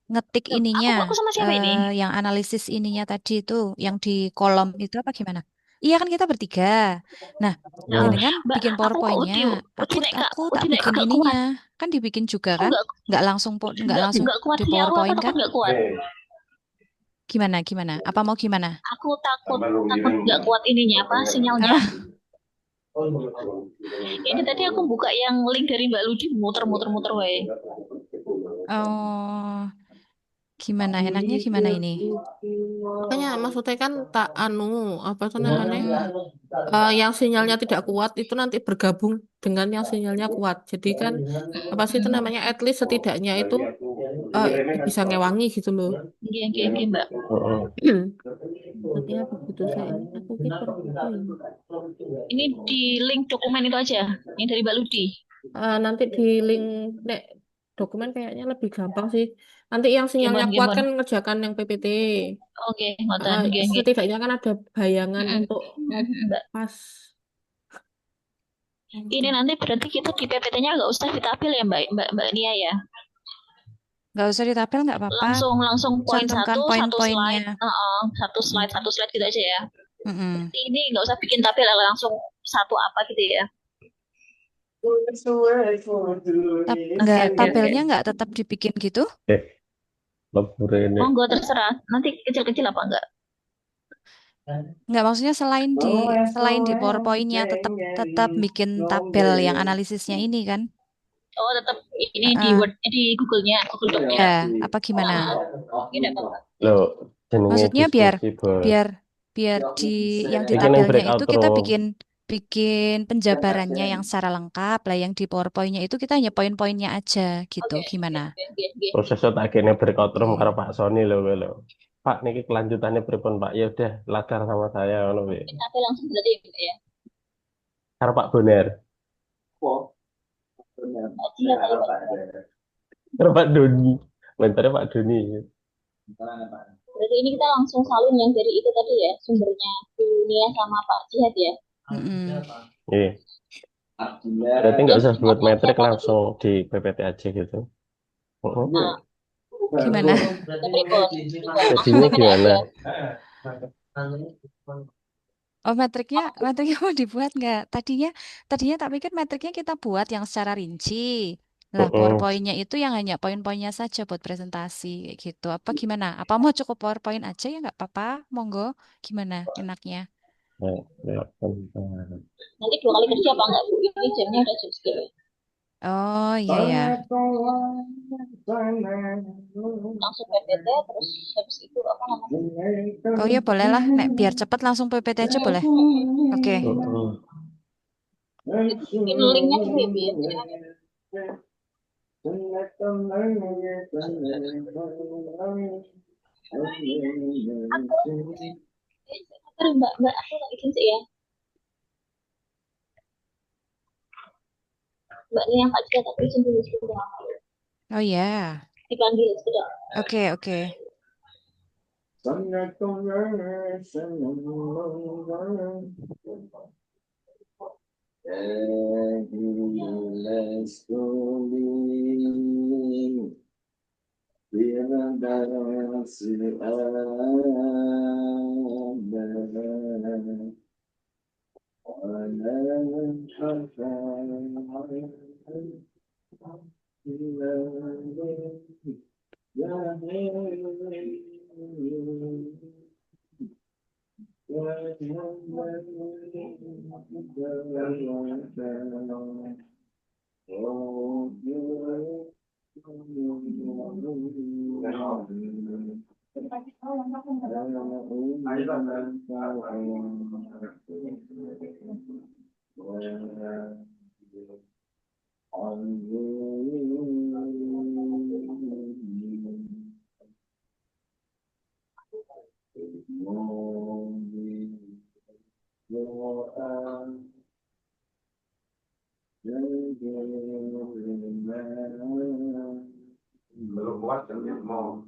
ngetik ininya, Aku sama siapa ini? yang analisis ininya tadi itu, yang di kolom itu apa gimana? Iya kan kita bertiga. Nah, jenengan Mbak, bikin aku kok PowerPoint-nya. Aku tak Udah bikin nggak kuat. ininya. Kan dibikin juga kan? Nggak langsung Nggak kuat di sinyalku, PowerPoint aku kan? takut nggak kuat. Gimana? Apa mau gimana? Aku takut nggak kuat ininya apa sinyalnya. Ini tadi aku buka yang link dari Mbak Ludi muter-muter wae. Oh, gimana? Enaknya gimana ini? Makanya maksudnya kan tak apa tuh namanya? Yang sinyalnya tidak kuat itu nanti bergabung dengan yang sinyalnya kuat. Jadi kan apa sih itu namanya? At least setidaknya itu bisa ngewangi gitu loh. Iya Mbak. Artinya begitu saya aku pikir Ini di link dokumen itu aja yang dari Mbak Ludi. Nanti di link dokumen kayaknya lebih gampang sih. Nanti yang sinyalnya kuat kan ngerjakan yang PPT. Oke, ngoten. Setidaknya kan ada bayangan untuk pas. Ini nanti berarti kita di PPT-nya nggak usah ditampil ya Mbak Nia ya? Nggak usah ditampil nggak apa-apa. Langsung poin Cantumkan satu poin-poinnya. satu slide gitu aja ya. Ini nggak usah bikin tampil langsung satu apa gitu ya. Tabelnya nggak tetap dibikin gitu? Monggo terserah. Nanti kecil-kecil apa enggak? Nggak, maksudnya selain di PowerPoint-nya tetap bikin tabel yang analisisnya ini kan? Oh, tetap ini di Word, di Google-nya, Google Doc-nya. Ya, apa gimana? Ini apa? Loh, Maksudnya biar di yang di tabelnya itu kita bikin penjabarannya yang secara lengkap lah, yang di PowerPoint-nya itu kita hanya poin-poinnya aja gitu. Gimana? Prosesnya tak kene breakout room karo Pak Sony lho. Pak niki kelanjutannya pripun Pak? Ya udah latar sama saya ngono Pi. Kita langsung berarti ya. Karo Pak Boner. Pak Jihad tadi Pak. Karo Pak Doni. Mentornya Pak Doni. Berarti ini kita langsung salin yang dari itu tadi ya, sumbernya Dunia sama Pak Jihad ya. Iya. Berarti nggak usah buat metrik langsung di PPT aja gitu. Nah, Gimana? Jadinya gimana? Oh, metriknya mau dibuat nggak? Tadinya tak pikir metriknya kita buat yang secara rinci. Lah, PowerPoint-nya itu yang hanya poin-poinnya saja buat presentasi kayak gitu. Apa gimana? Apa mau cukup PowerPoint aja ya nggak apa-apa? Monggo. Gimana enaknya? nanti 2 kali kerja apa enggak Bu? Ini jamnya udah jam segini. Oh, iya ya. Langsung PPT terus habis itu apa namanya? Oh ya boleh lah. Nek biar cepet langsung PPT aja boleh. Oke. Bikin linknya dulu ya biar. Mbak aku tak izin sih ya. Mbak ini yang Pak Jihad aku izin dulu sebentar. Oh ya. Dipanggil sudah. Oke. Belum kuat jadi mau.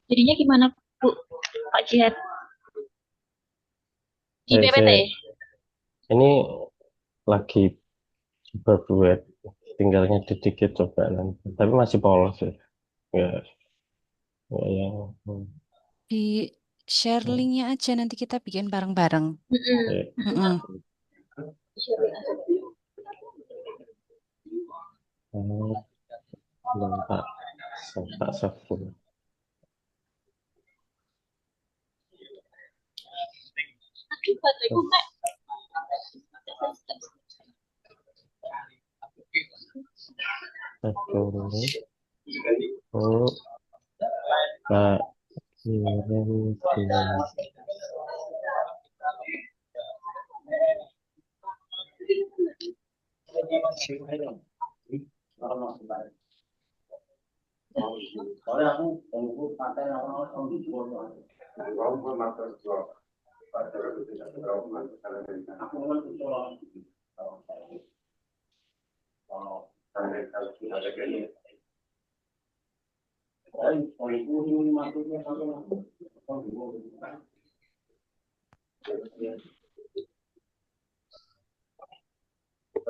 Jadinya gimana Bu? Pak Jihad? Di PPT? Ini lagi berbuat, tinggalnya dikit coba nanti. Tapi masih polos ya. Nggak yang Di share linknya aja nanti kita bikin bareng-bareng. belum tak sepuluh. Aduh, bateraiku Kak. Pak kirim Soalnya aku pakai orang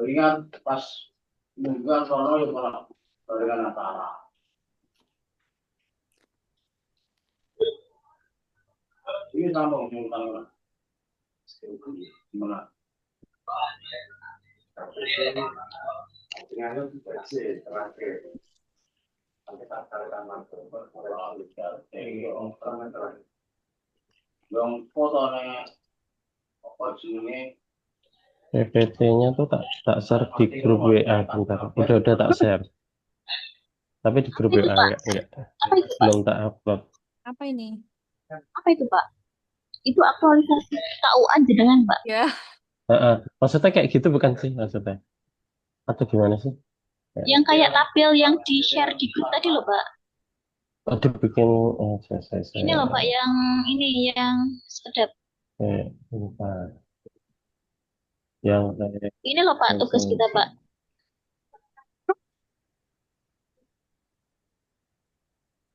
Ingat pas mingguan sono ya malah dengan antara. Ini sama ngomong gimana? Dengan itu sih terakhir sampai katakan langsung yang fotonya apa sini PPT-nya tuh tak share di grup WA bentar. Udah tak share. Tapi di grup Apa itu, WA Pak? enggak Apa itu, Pak? belum tak upload. Apa ini? Apa itu, Pak? Itu aktualisasi KUA jenengan, Pak. Ya. Maksudnya kayak gitu bukan sih maksudnya? Atau gimana sih? Yang kayak tabel yang di-share di grup tadi loh, Pak. Oh, dibikin Ini loh, Pak, yang ini yang sedap. bentar. Yang Ini loh, Pak, tugas kita, Pak.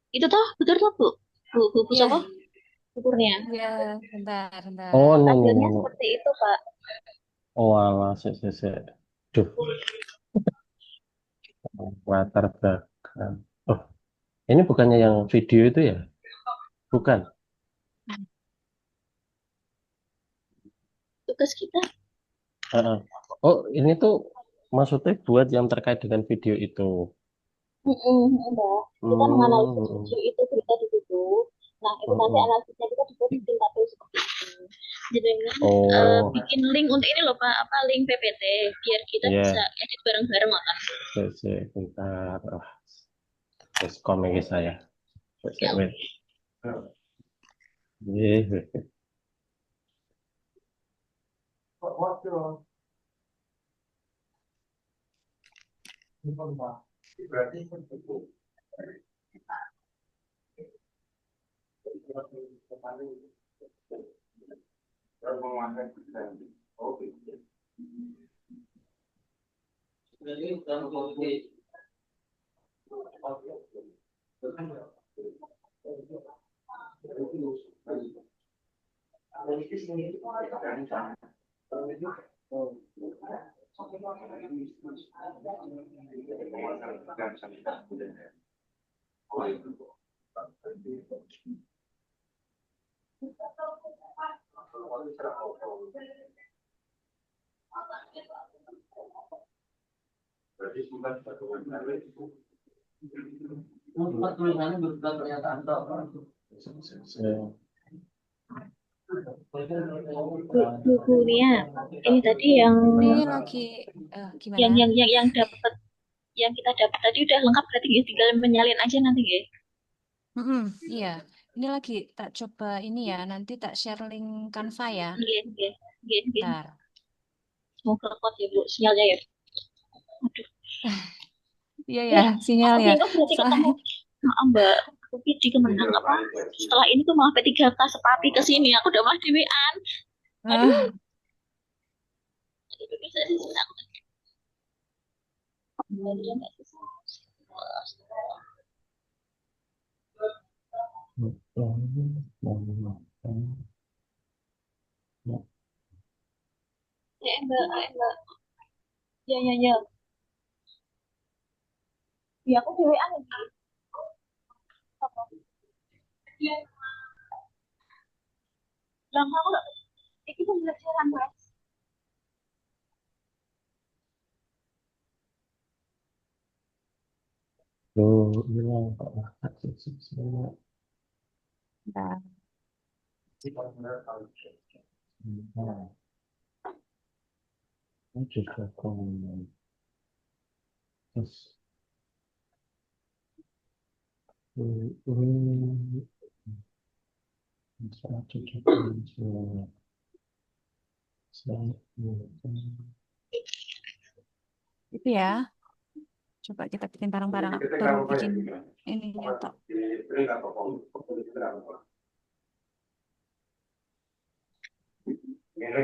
Itu toh, betul toh, Bu? Bu Ya. Soko? Ukurnya. Ya, bentar. Oh, Tabelnya no. seperti itu, Pak. Oh, alah, Duh, latar belakang. Oh, ini bukannya yang video itu ya? Bukan. Tugas kita. Oh, ini tuh maksudnya buat yang terkait dengan video itu. Mbak. Kita menganalisis video itu, berita di situ. Nah, itu nanti analisisnya kita bikin tabel seperti itu. Jadi bikin link untuk ini loh, Pak, apa link PPT biar kita bisa edit bareng-bareng kan. Bentar. Kom ini saya. Wait. berarti tulisannya berupa pernyataan Bukunya ini tadi yang ini lagi gimana? yang kita dapat tadi udah lengkap, berarti ya tinggal menyalin aja nanti ya. Iya, ini lagi tak coba ini ya, nanti tak share link Canva ya. Iya. Bentar. Semoga kuat ya, Bu, sinyalnya ya. Aduh. Iya ya, sinyal ya. Berarti ketemu Mbak Upi di Kemenang apa? Setelah ini tuh malah P3K sepapi ke sini, aku udah malah dewean. Aduh. Itu bisa sih senang. Mbak. Ya. Ya aku dewean lagi. Iya. Lama aku itu pembelajaran, Mas. Hilang Pak. Itu ya. Coba kita bikin bareng-barang. Baru bikin ininya tok. Nggak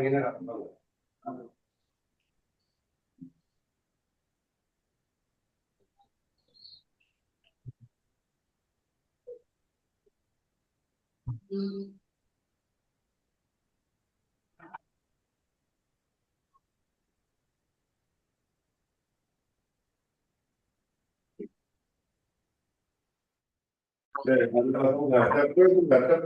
ada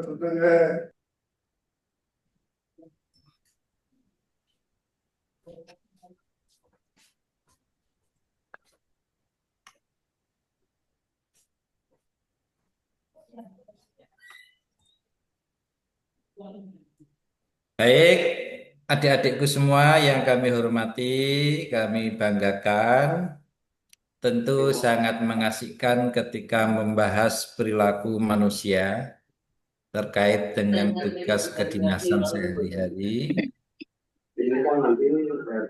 Baik, adik-adikku semua yang kami hormati, kami banggakan, tentu sangat mengasihkan ketika membahas perilaku manusia terkait dengan tugas kedinasan sehari-hari. Ini kan nanti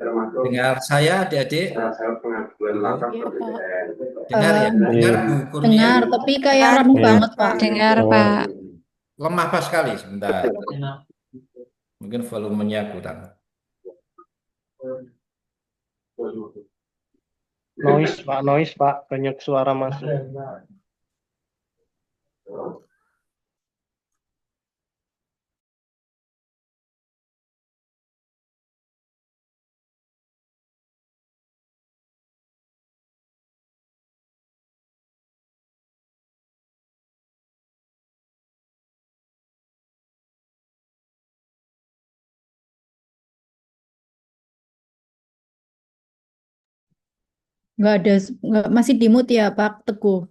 termasuk Dengar saya adik-adik? syarat pengajuan Halo? lapor Iya, ke Pak. BPN. Dengar ya? Iya. Dengar Bu Kurnia? Dengar, tapi kayak Dengar, remuk Iya. banget, Pak. dengar, Oh. Pak. Lemah pas sekali sebentar. Mungkin volumenya kurang. Noise, Pak. Banyak suara masuk. Nggak ada, nggak, masih di mute ya, Pak Teguh.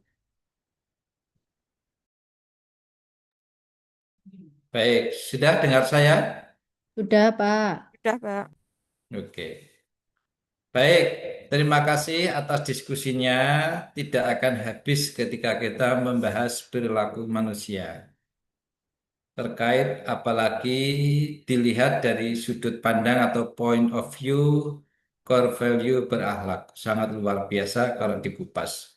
Baik, sudah dengar saya? Sudah, Pak. Sudah, Pak. Oke. Baik, terima kasih atas diskusinya. Tidak akan habis ketika kita membahas perilaku manusia. Terkait apalagi dilihat dari sudut pandang atau point of view core value berakhlak. Sangat luar biasa kalau dikupas.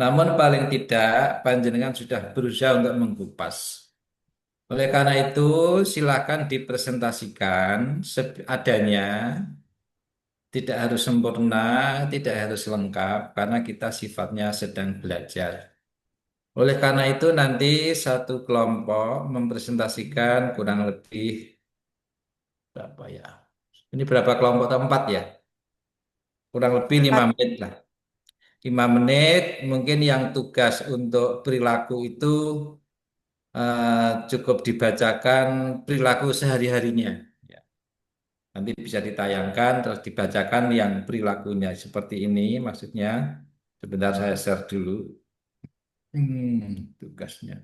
Namun paling tidak panjenengan sudah berusaha untuk mengkupas. Oleh karena itu silakan dipresentasikan adanya. Tidak harus sempurna, tidak harus lengkap, karena kita sifatnya sedang belajar. Oleh karena itu nanti satu kelompok mempresentasikan kurang lebih berapa ya? Ini berapa kelompok? Empat ya? Kurang lebih 5 menit lah. 5 menit, mungkin yang tugas untuk perilaku itu cukup dibacakan perilaku sehari-harinya. Ya. Nanti bisa ditayangkan, terus dibacakan yang perilakunya seperti ini, maksudnya. Sebentar saya share dulu. Tugasnya.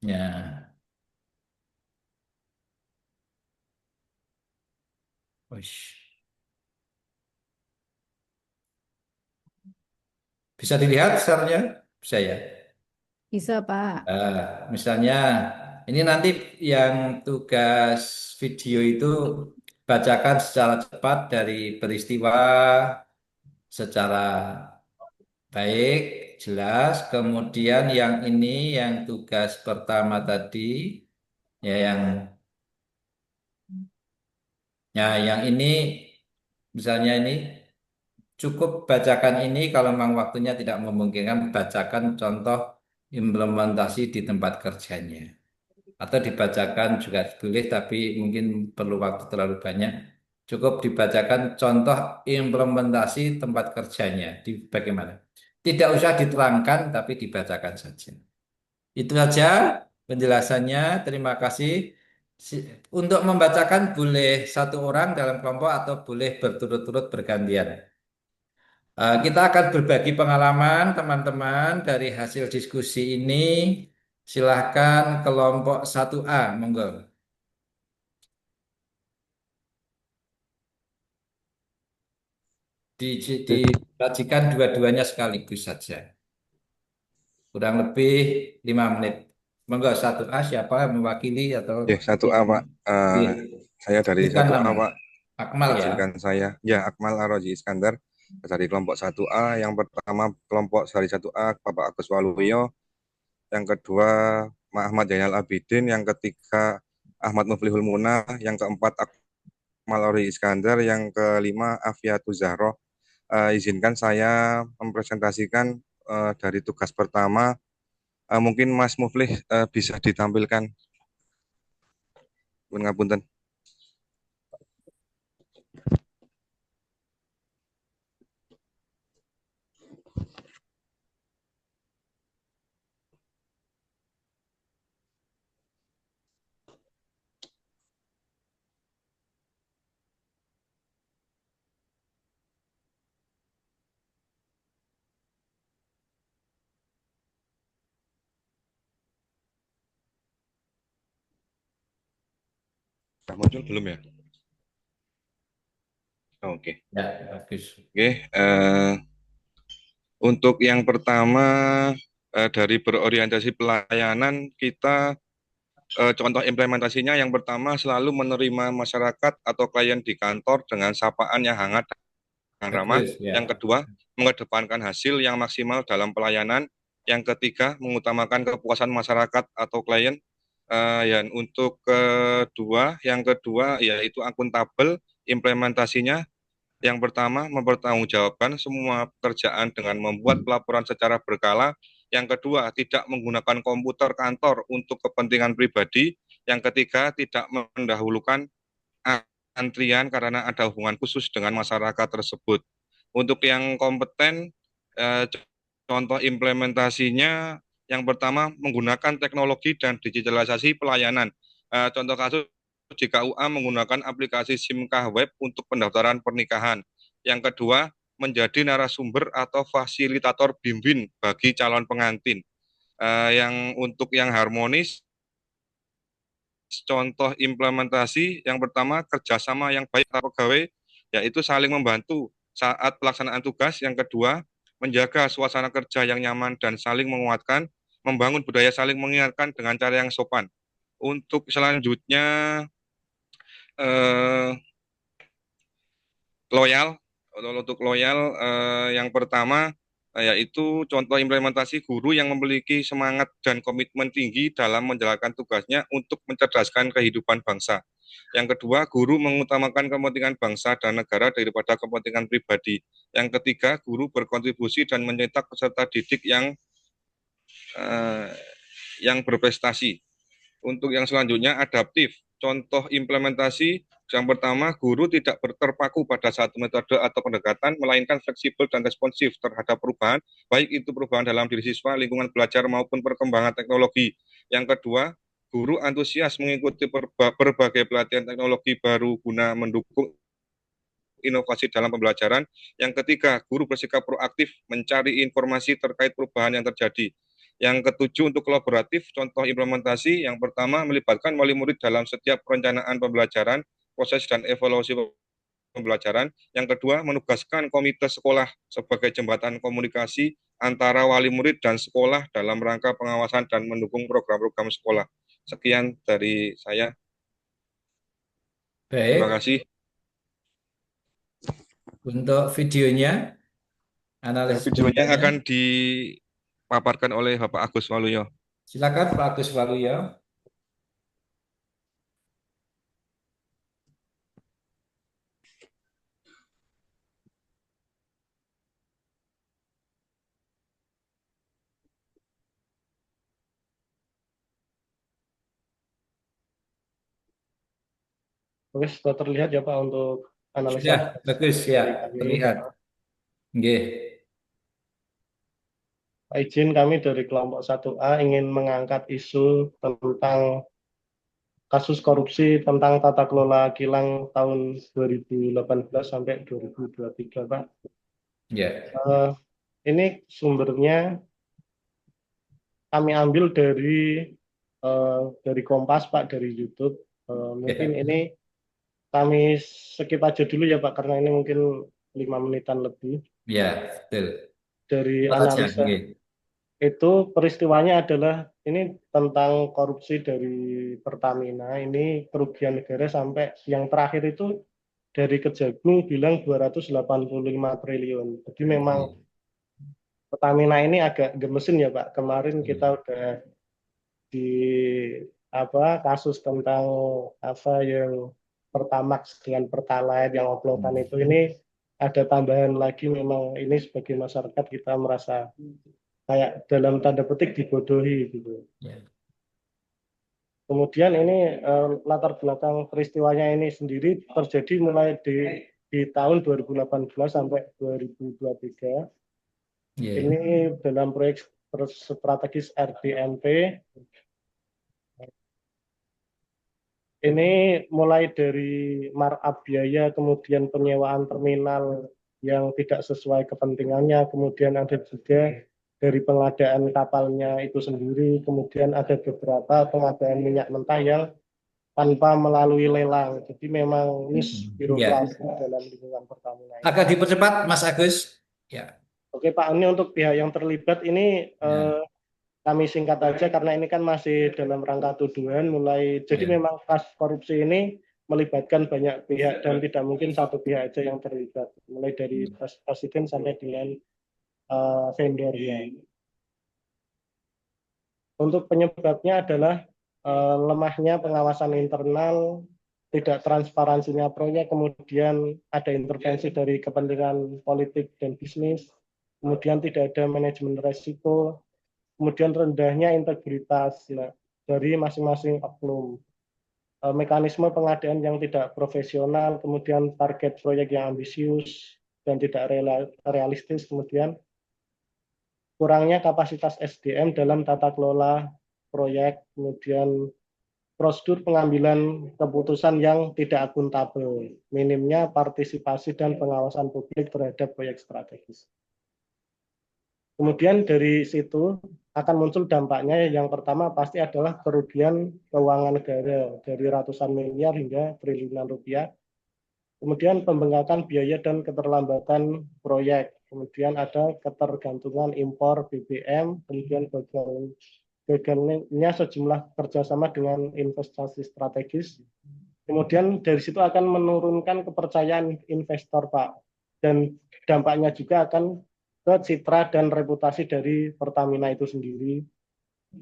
Ya. Uish. Bisa dilihat share-nya? Bisa ya? Bisa, Pak. Misalnya, ini nanti yang tugas video itu bacakan secara cepat dari peristiwa secara baik, jelas. Kemudian yang ini, yang tugas pertama tadi, ya yang ini, misalnya ini cukup bacakan ini kalau memang waktunya tidak memungkinkan, bacakan contoh implementasi di tempat kerjanya. Atau dibacakan juga boleh, tapi mungkin perlu waktu terlalu banyak. Cukup dibacakan contoh implementasi tempat kerjanya. Di bagaimana? Tidak usah diterangkan, tapi dibacakan saja. Itu saja penjelasannya. Terima kasih. Untuk membacakan boleh satu orang dalam kelompok atau boleh berturut-turut bergantian. Kita akan berbagi pengalaman teman-teman dari hasil diskusi ini. Silahkan kelompok 1A, monggo. Disajikan dua-duanya sekaligus saja. Kurang lebih 5 menit. Monggo 1A siapa mewakili atau Ya, 1A Pak. Iya. Saya dari Bukan 1A nama. Pak. Akmal ya. Izinkan saya. Ya, Akmal Aroji Iskandar dari kelompok 1A. Yang pertama kelompok dari 1A Bapak Agus Waluyo. Yang kedua Ahmad Zainal Abidin. Yang ketiga Ahmad Muflihul Muna. Yang keempat Akmal Aroji Iskandar. Yang kelima Afiatul Zahro. Izinkan saya mempresentasikan dari tugas pertama. Mungkin Mas Muflih bisa ditampilkan. Ngapunten. Sudah muncul belum ya? Oke. Ya, bagus. Oke, untuk yang pertama dari berorientasi pelayanan kita contoh implementasinya yang pertama selalu menerima masyarakat atau klien di kantor dengan sapaan yang hangat dan ramah. Bagus, ya. Yang kedua, mengedepankan hasil yang maksimal dalam pelayanan. Yang ketiga, mengutamakan kepuasan masyarakat atau klien. Dan untuk yang kedua yaitu akuntabel implementasinya. Yang pertama, mempertanggungjawabkan semua pekerjaan dengan membuat pelaporan secara berkala. Yang kedua, tidak menggunakan komputer kantor untuk kepentingan pribadi. Yang ketiga, tidak mendahulukan antrian karena ada hubungan khusus dengan masyarakat tersebut. Untuk yang kompeten, contoh implementasinya yang pertama menggunakan teknologi dan digitalisasi pelayanan. Contoh kasus di KUA menggunakan aplikasi SIMKah Web untuk pendaftaran pernikahan. Yang kedua, menjadi narasumber atau fasilitator bimbing bagi calon pengantin. Untuk yang harmonis, contoh implementasi yang pertama kerjasama yang baik antara pegawai, yaitu saling membantu saat pelaksanaan tugas. Yang kedua, menjaga suasana kerja yang nyaman dan saling menguatkan, membangun budaya saling mengingatkan dengan cara yang sopan. Untuk selanjutnya, loyal. Untuk loyal, yang pertama yaitu contoh implementasi guru yang memiliki semangat dan komitmen tinggi dalam menjalankan tugasnya untuk mencerdaskan kehidupan bangsa. Yang kedua, guru mengutamakan kepentingan bangsa dan negara daripada kepentingan pribadi. Yang ketiga, guru berkontribusi dan mencetak peserta didik yang berprestasi. Untuk yang selanjutnya, adaptif. Contoh implementasi yang pertama, guru tidak terpaku pada satu metode atau pendekatan, melainkan fleksibel dan responsif terhadap perubahan, baik itu perubahan dalam diri siswa, lingkungan belajar, maupun perkembangan teknologi. Yang kedua, guru antusias mengikuti berbagai pelatihan teknologi baru guna mendukung inovasi dalam pembelajaran. Yang ketiga, guru bersikap proaktif mencari informasi terkait perubahan yang terjadi. Yang ketujuh, untuk kolaboratif, contoh implementasi yang pertama melibatkan wali murid dalam setiap perencanaan pembelajaran, proses dan evaluasi pembelajaran. Yang kedua, menugaskan komite sekolah sebagai jembatan komunikasi antara wali murid dan sekolah dalam rangka pengawasan dan mendukung program-program sekolah. Sekian dari saya. Terima Baik, kasih. untuk videonya, analisis Videonya videonya, akan dipaparkan oleh Bapak Agus Waluyo. silakan Pak Agus Waluyo. Oke, sudah terlihat ya Pak untuk analisa Sudah, bagus ya, dari kami. terlihat. Nggih. Pak izin kami dari kelompok 1A ingin mengangkat isu tentang kasus korupsi tentang tata kelola kilang tahun 2018 sampai 2023, Pak. Ya. Ini sumbernya kami ambil dari Kompas, Pak, dari YouTube. Mungkin ini kami skip aja dulu ya, Pak, karena ini mungkin 5 menitan lebih. Ya, betul. Dari Apa analisa saja, nggih. itu peristiwanya adalah ini tentang korupsi dari Pertamina. Ini kerugian negara sampai yang terakhir itu dari Kejagung bilang 285 triliun. Jadi memang Pertamina ini agak gemesin ya Pak. Kemarin kita udah di kasus tentang yang Pertamax dengan Pertalite yang oplosan itu, ini ada tambahan lagi. Memang ini sebagai masyarakat kita merasa kayak dalam tanda petik dibodohi gitu. Kemudian ini latar belakang peristiwanya ini sendiri terjadi mulai di tahun 2018 sampai 2023. Ini dalam proyek strategis RDMP. Ini mulai dari markup biaya, kemudian penyewaan terminal yang tidak sesuai kepentingannya, kemudian ada juga dari pengadaan kapalnya itu sendiri, kemudian ada beberapa pengadaan minyak mentah yang tanpa melalui lelang. Jadi memang ini Ya, birokrasi dalam lingkungan Pertamina ini. agak dipercepat Mas Agus. Ya, Oke Pak, ini untuk pihak yang terlibat ini ya, kami singkat aja karena ini kan masih dalam rangka tuduhan jadi ya. memang kasus korupsi ini melibatkan banyak pihak dan tidak mungkin satu pihak aja yang terlibat, mulai dari presiden sampai dengan vendornya. Untuk penyebabnya adalah lemahnya pengawasan internal, tidak transparansinya proyek, kemudian ada intervensi dari kepentingan politik dan bisnis, kemudian tidak ada manajemen resiko, kemudian rendahnya integritas dari masing-masing oknum, mekanisme pengadaan yang tidak profesional, kemudian target proyek yang ambisius dan tidak realistis, kemudian kurangnya kapasitas SDM dalam tata kelola proyek, kemudian prosedur pengambilan keputusan yang tidak akuntabel, minimnya partisipasi dan pengawasan publik terhadap proyek strategis. Kemudian dari situ akan muncul dampaknya. Yang pertama pasti adalah kerugian keuangan negara dari ratusan miliar hingga triliunan rupiah. Kemudian pembengkakan biaya dan keterlambatan proyek. Kemudian ada ketergantungan impor BBM, kemudian gagalnya sejumlah kerjasama dengan investasi strategis. Kemudian dari situ akan menurunkan kepercayaan investor, Pak. Dan dampaknya juga akan ke citra dan reputasi dari Pertamina itu sendiri.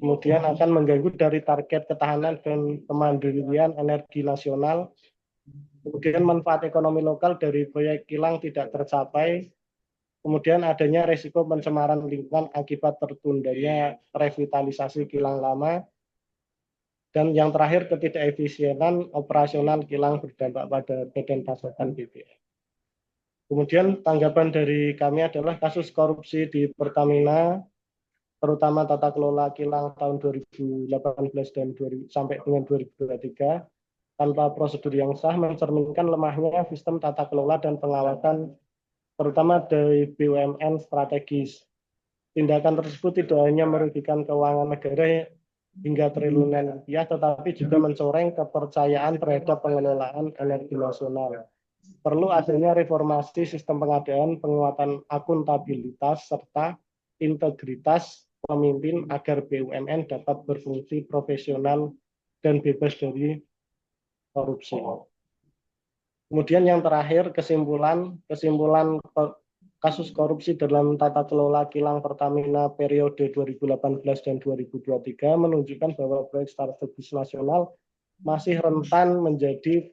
Kemudian akan mengganggu dari target ketahanan dan kemandirian energi nasional. Kemudian manfaat ekonomi lokal dari proyek kilang tidak tercapai. Kemudian adanya resiko pencemaran lingkungan akibat tertundanya revitalisasi kilang lama. Dan yang terakhir ketidakefisienan operasional kilang berdampak pada badan pasokan BBM. Kemudian tanggapan dari kami adalah kasus korupsi di Pertamina, terutama tata kelola kilang tahun 2018 dan sampai dengan 2023, tanpa prosedur yang sah mencerminkan lemahnya sistem tata kelola dan pengawasan, terutama dari BUMN strategis. Tindakan tersebut tidak hanya merugikan keuangan negara hingga triliunan rupiah, tetapi juga mencoreng kepercayaan terhadap pengelolaan energi nasional. Perlu adanya reformasi sistem pengadaan, penguatan akuntabilitas, serta integritas pemimpin agar BUMN dapat berfungsi profesional dan bebas dari korupsi. Kemudian yang terakhir, kesimpulan kasus korupsi dalam tata kelola kilang Pertamina periode 2018 dan 2023 menunjukkan bahwa proyek strategis nasional masih rentan menjadi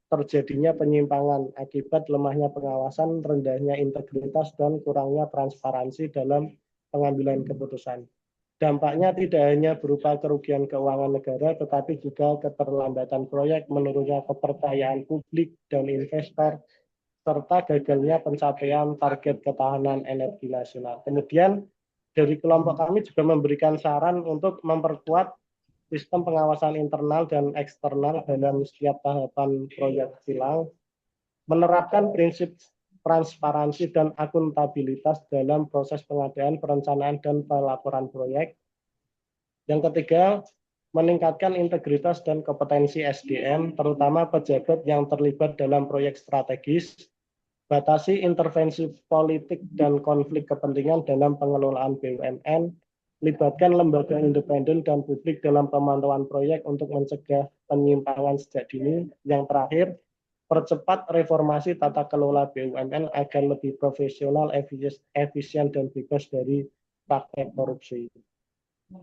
terjadinya penyimpangan akibat lemahnya pengawasan, rendahnya integritas, dan kurangnya transparansi dalam pengambilan keputusan. Dampaknya tidak hanya berupa kerugian keuangan negara, tetapi juga keterlambatan proyek, menurunnya kepercayaan publik dan investor, serta gagalnya pencapaian target ketahanan energi nasional. Kemudian dari kelompok kami juga memberikan saran untuk memperkuat sistem pengawasan internal dan eksternal dalam setiap tahapan proyek kilang, menerapkan prinsip transparansi dan akuntabilitas dalam proses pengadaan, perencanaan, dan pelaporan proyek. Yang ketiga, meningkatkan integritas dan kompetensi SDM, terutama pejabat yang terlibat dalam proyek strategis, batasi intervensi politik dan konflik kepentingan dalam pengelolaan BUMN, libatkan lembaga independen dan publik dalam pemantauan proyek untuk mencegah penyimpangan sejak dini. Yang terakhir, percepat reformasi tata kelola BUMN agar lebih profesional, efisien, dan bebas dari praktek korupsi.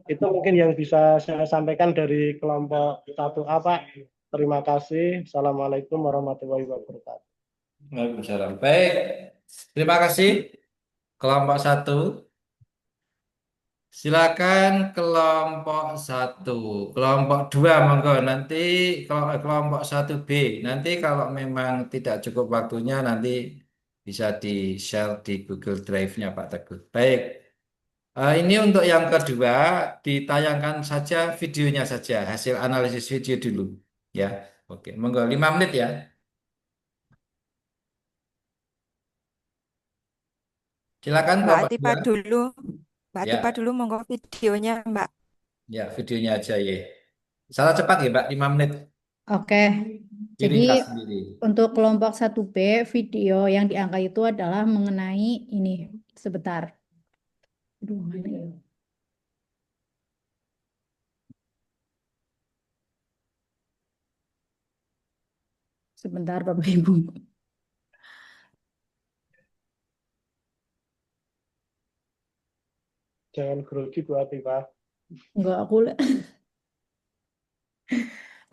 Itu mungkin yang bisa saya sampaikan dari kelompok 1A, Pak. Terima kasih. Assalamualaikum warahmatullahi wabarakatuh. Waalaikumsalam. Baik, terima kasih kelompok 1. Silakan kelompok 1. Kelompok 2 monggo. Nanti kalau kelompok 1B, nanti kalau memang tidak cukup waktunya nanti bisa di-share di Google Drive-nya Pak Teguh. Baik. Ini untuk yang kedua ditayangkan saja videonya saja, hasil analisis video dulu ya. Oke, monggo 5 menit ya. Silakan Mbak kelompok Atipa 2. dulu, Mbak Ya. Atipa dulu monggo videonya, Mbak. Ya, videonya aja ya. Salah cepat ya, Mbak, 5 menit. Oke. Jadi Ringkas sendiri. untuk kelompok 1B, video yang diangkat itu adalah mengenai ini. Sebentar. Aduh, mana ya? Sebentar, Bapak Ibu. Jangan grogi Bu Atifah. Enggak, aku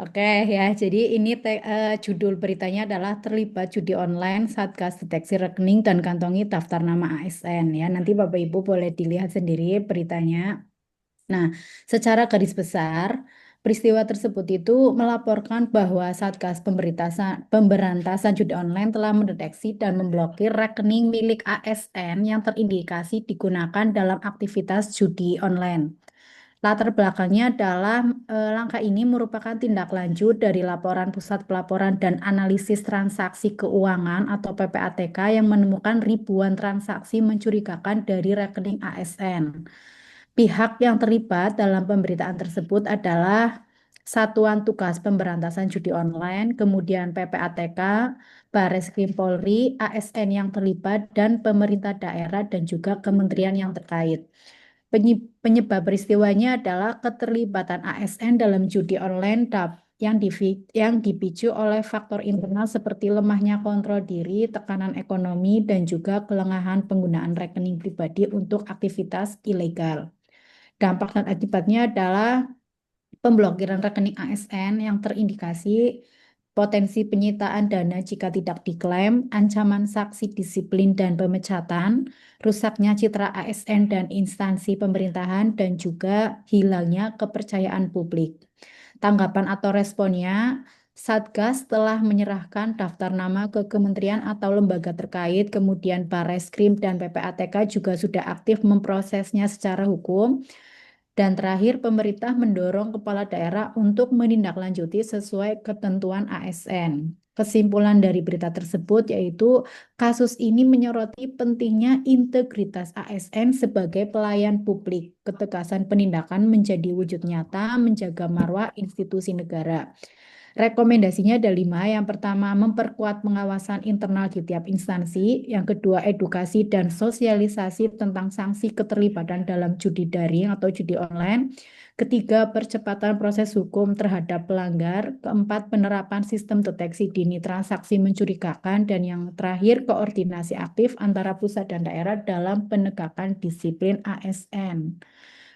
Oke ya, jadi ini judul beritanya adalah terlibat judi online, Satgas deteksi rekening dan kantongi daftar nama ASN ya. Nanti Bapak Ibu boleh dilihat sendiri beritanya. Nah, secara garis besar, peristiwa tersebut itu melaporkan bahwa Satgas Pemberantasan Judi Online telah mendeteksi dan memblokir rekening milik ASN yang terindikasi digunakan dalam aktivitas judi online. Latar belakangnya adalah langkah ini merupakan tindak lanjut dari laporan Pusat Pelaporan dan Analisis Transaksi Keuangan atau PPATK yang menemukan ribuan transaksi mencurigakan dari rekening ASN. Pihak yang terlibat dalam pemberitaan tersebut adalah Satuan Tugas Pemberantasan Judi Online, kemudian PPATK, Bareskrim Polri, ASN yang terlibat, dan pemerintah daerah dan juga kementerian yang terkait. Penyebab peristiwanya adalah keterlibatan ASN dalam judi online yang dipicu oleh faktor internal seperti lemahnya kontrol diri, tekanan ekonomi, dan juga kelengahan penggunaan rekening pribadi untuk aktivitas ilegal. Dampak dan akibatnya adalah pemblokiran rekening ASN yang terindikasi potensi penyitaan dana jika tidak diklaim, ancaman sanksi disiplin dan pemecatan, rusaknya citra ASN dan instansi pemerintahan, dan juga hilangnya kepercayaan publik. Tanggapan atau responnya, Satgas telah menyerahkan daftar nama ke kementerian atau lembaga terkait, kemudian Bareskrim dan PPATK juga sudah aktif memprosesnya secara hukum. Dan terakhir, pemerintah mendorong kepala daerah untuk menindaklanjuti sesuai ketentuan ASN. Kesimpulan dari berita tersebut yaitu kasus ini menyoroti pentingnya integritas ASN sebagai pelayan publik. Ketegasan penindakan menjadi wujud nyata menjaga marwah institusi negara. Rekomendasinya ada 5. Yang pertama, memperkuat pengawasan internal di tiap instansi. Yang kedua, edukasi dan sosialisasi tentang sanksi keterlibatan dalam judi daring atau judi online. Ketiga, percepatan proses hukum terhadap pelanggar. Keempat, penerapan sistem deteksi dini transaksi mencurigakan. Dan yang terakhir, koordinasi aktif antara pusat dan daerah dalam penegakan disiplin ASN.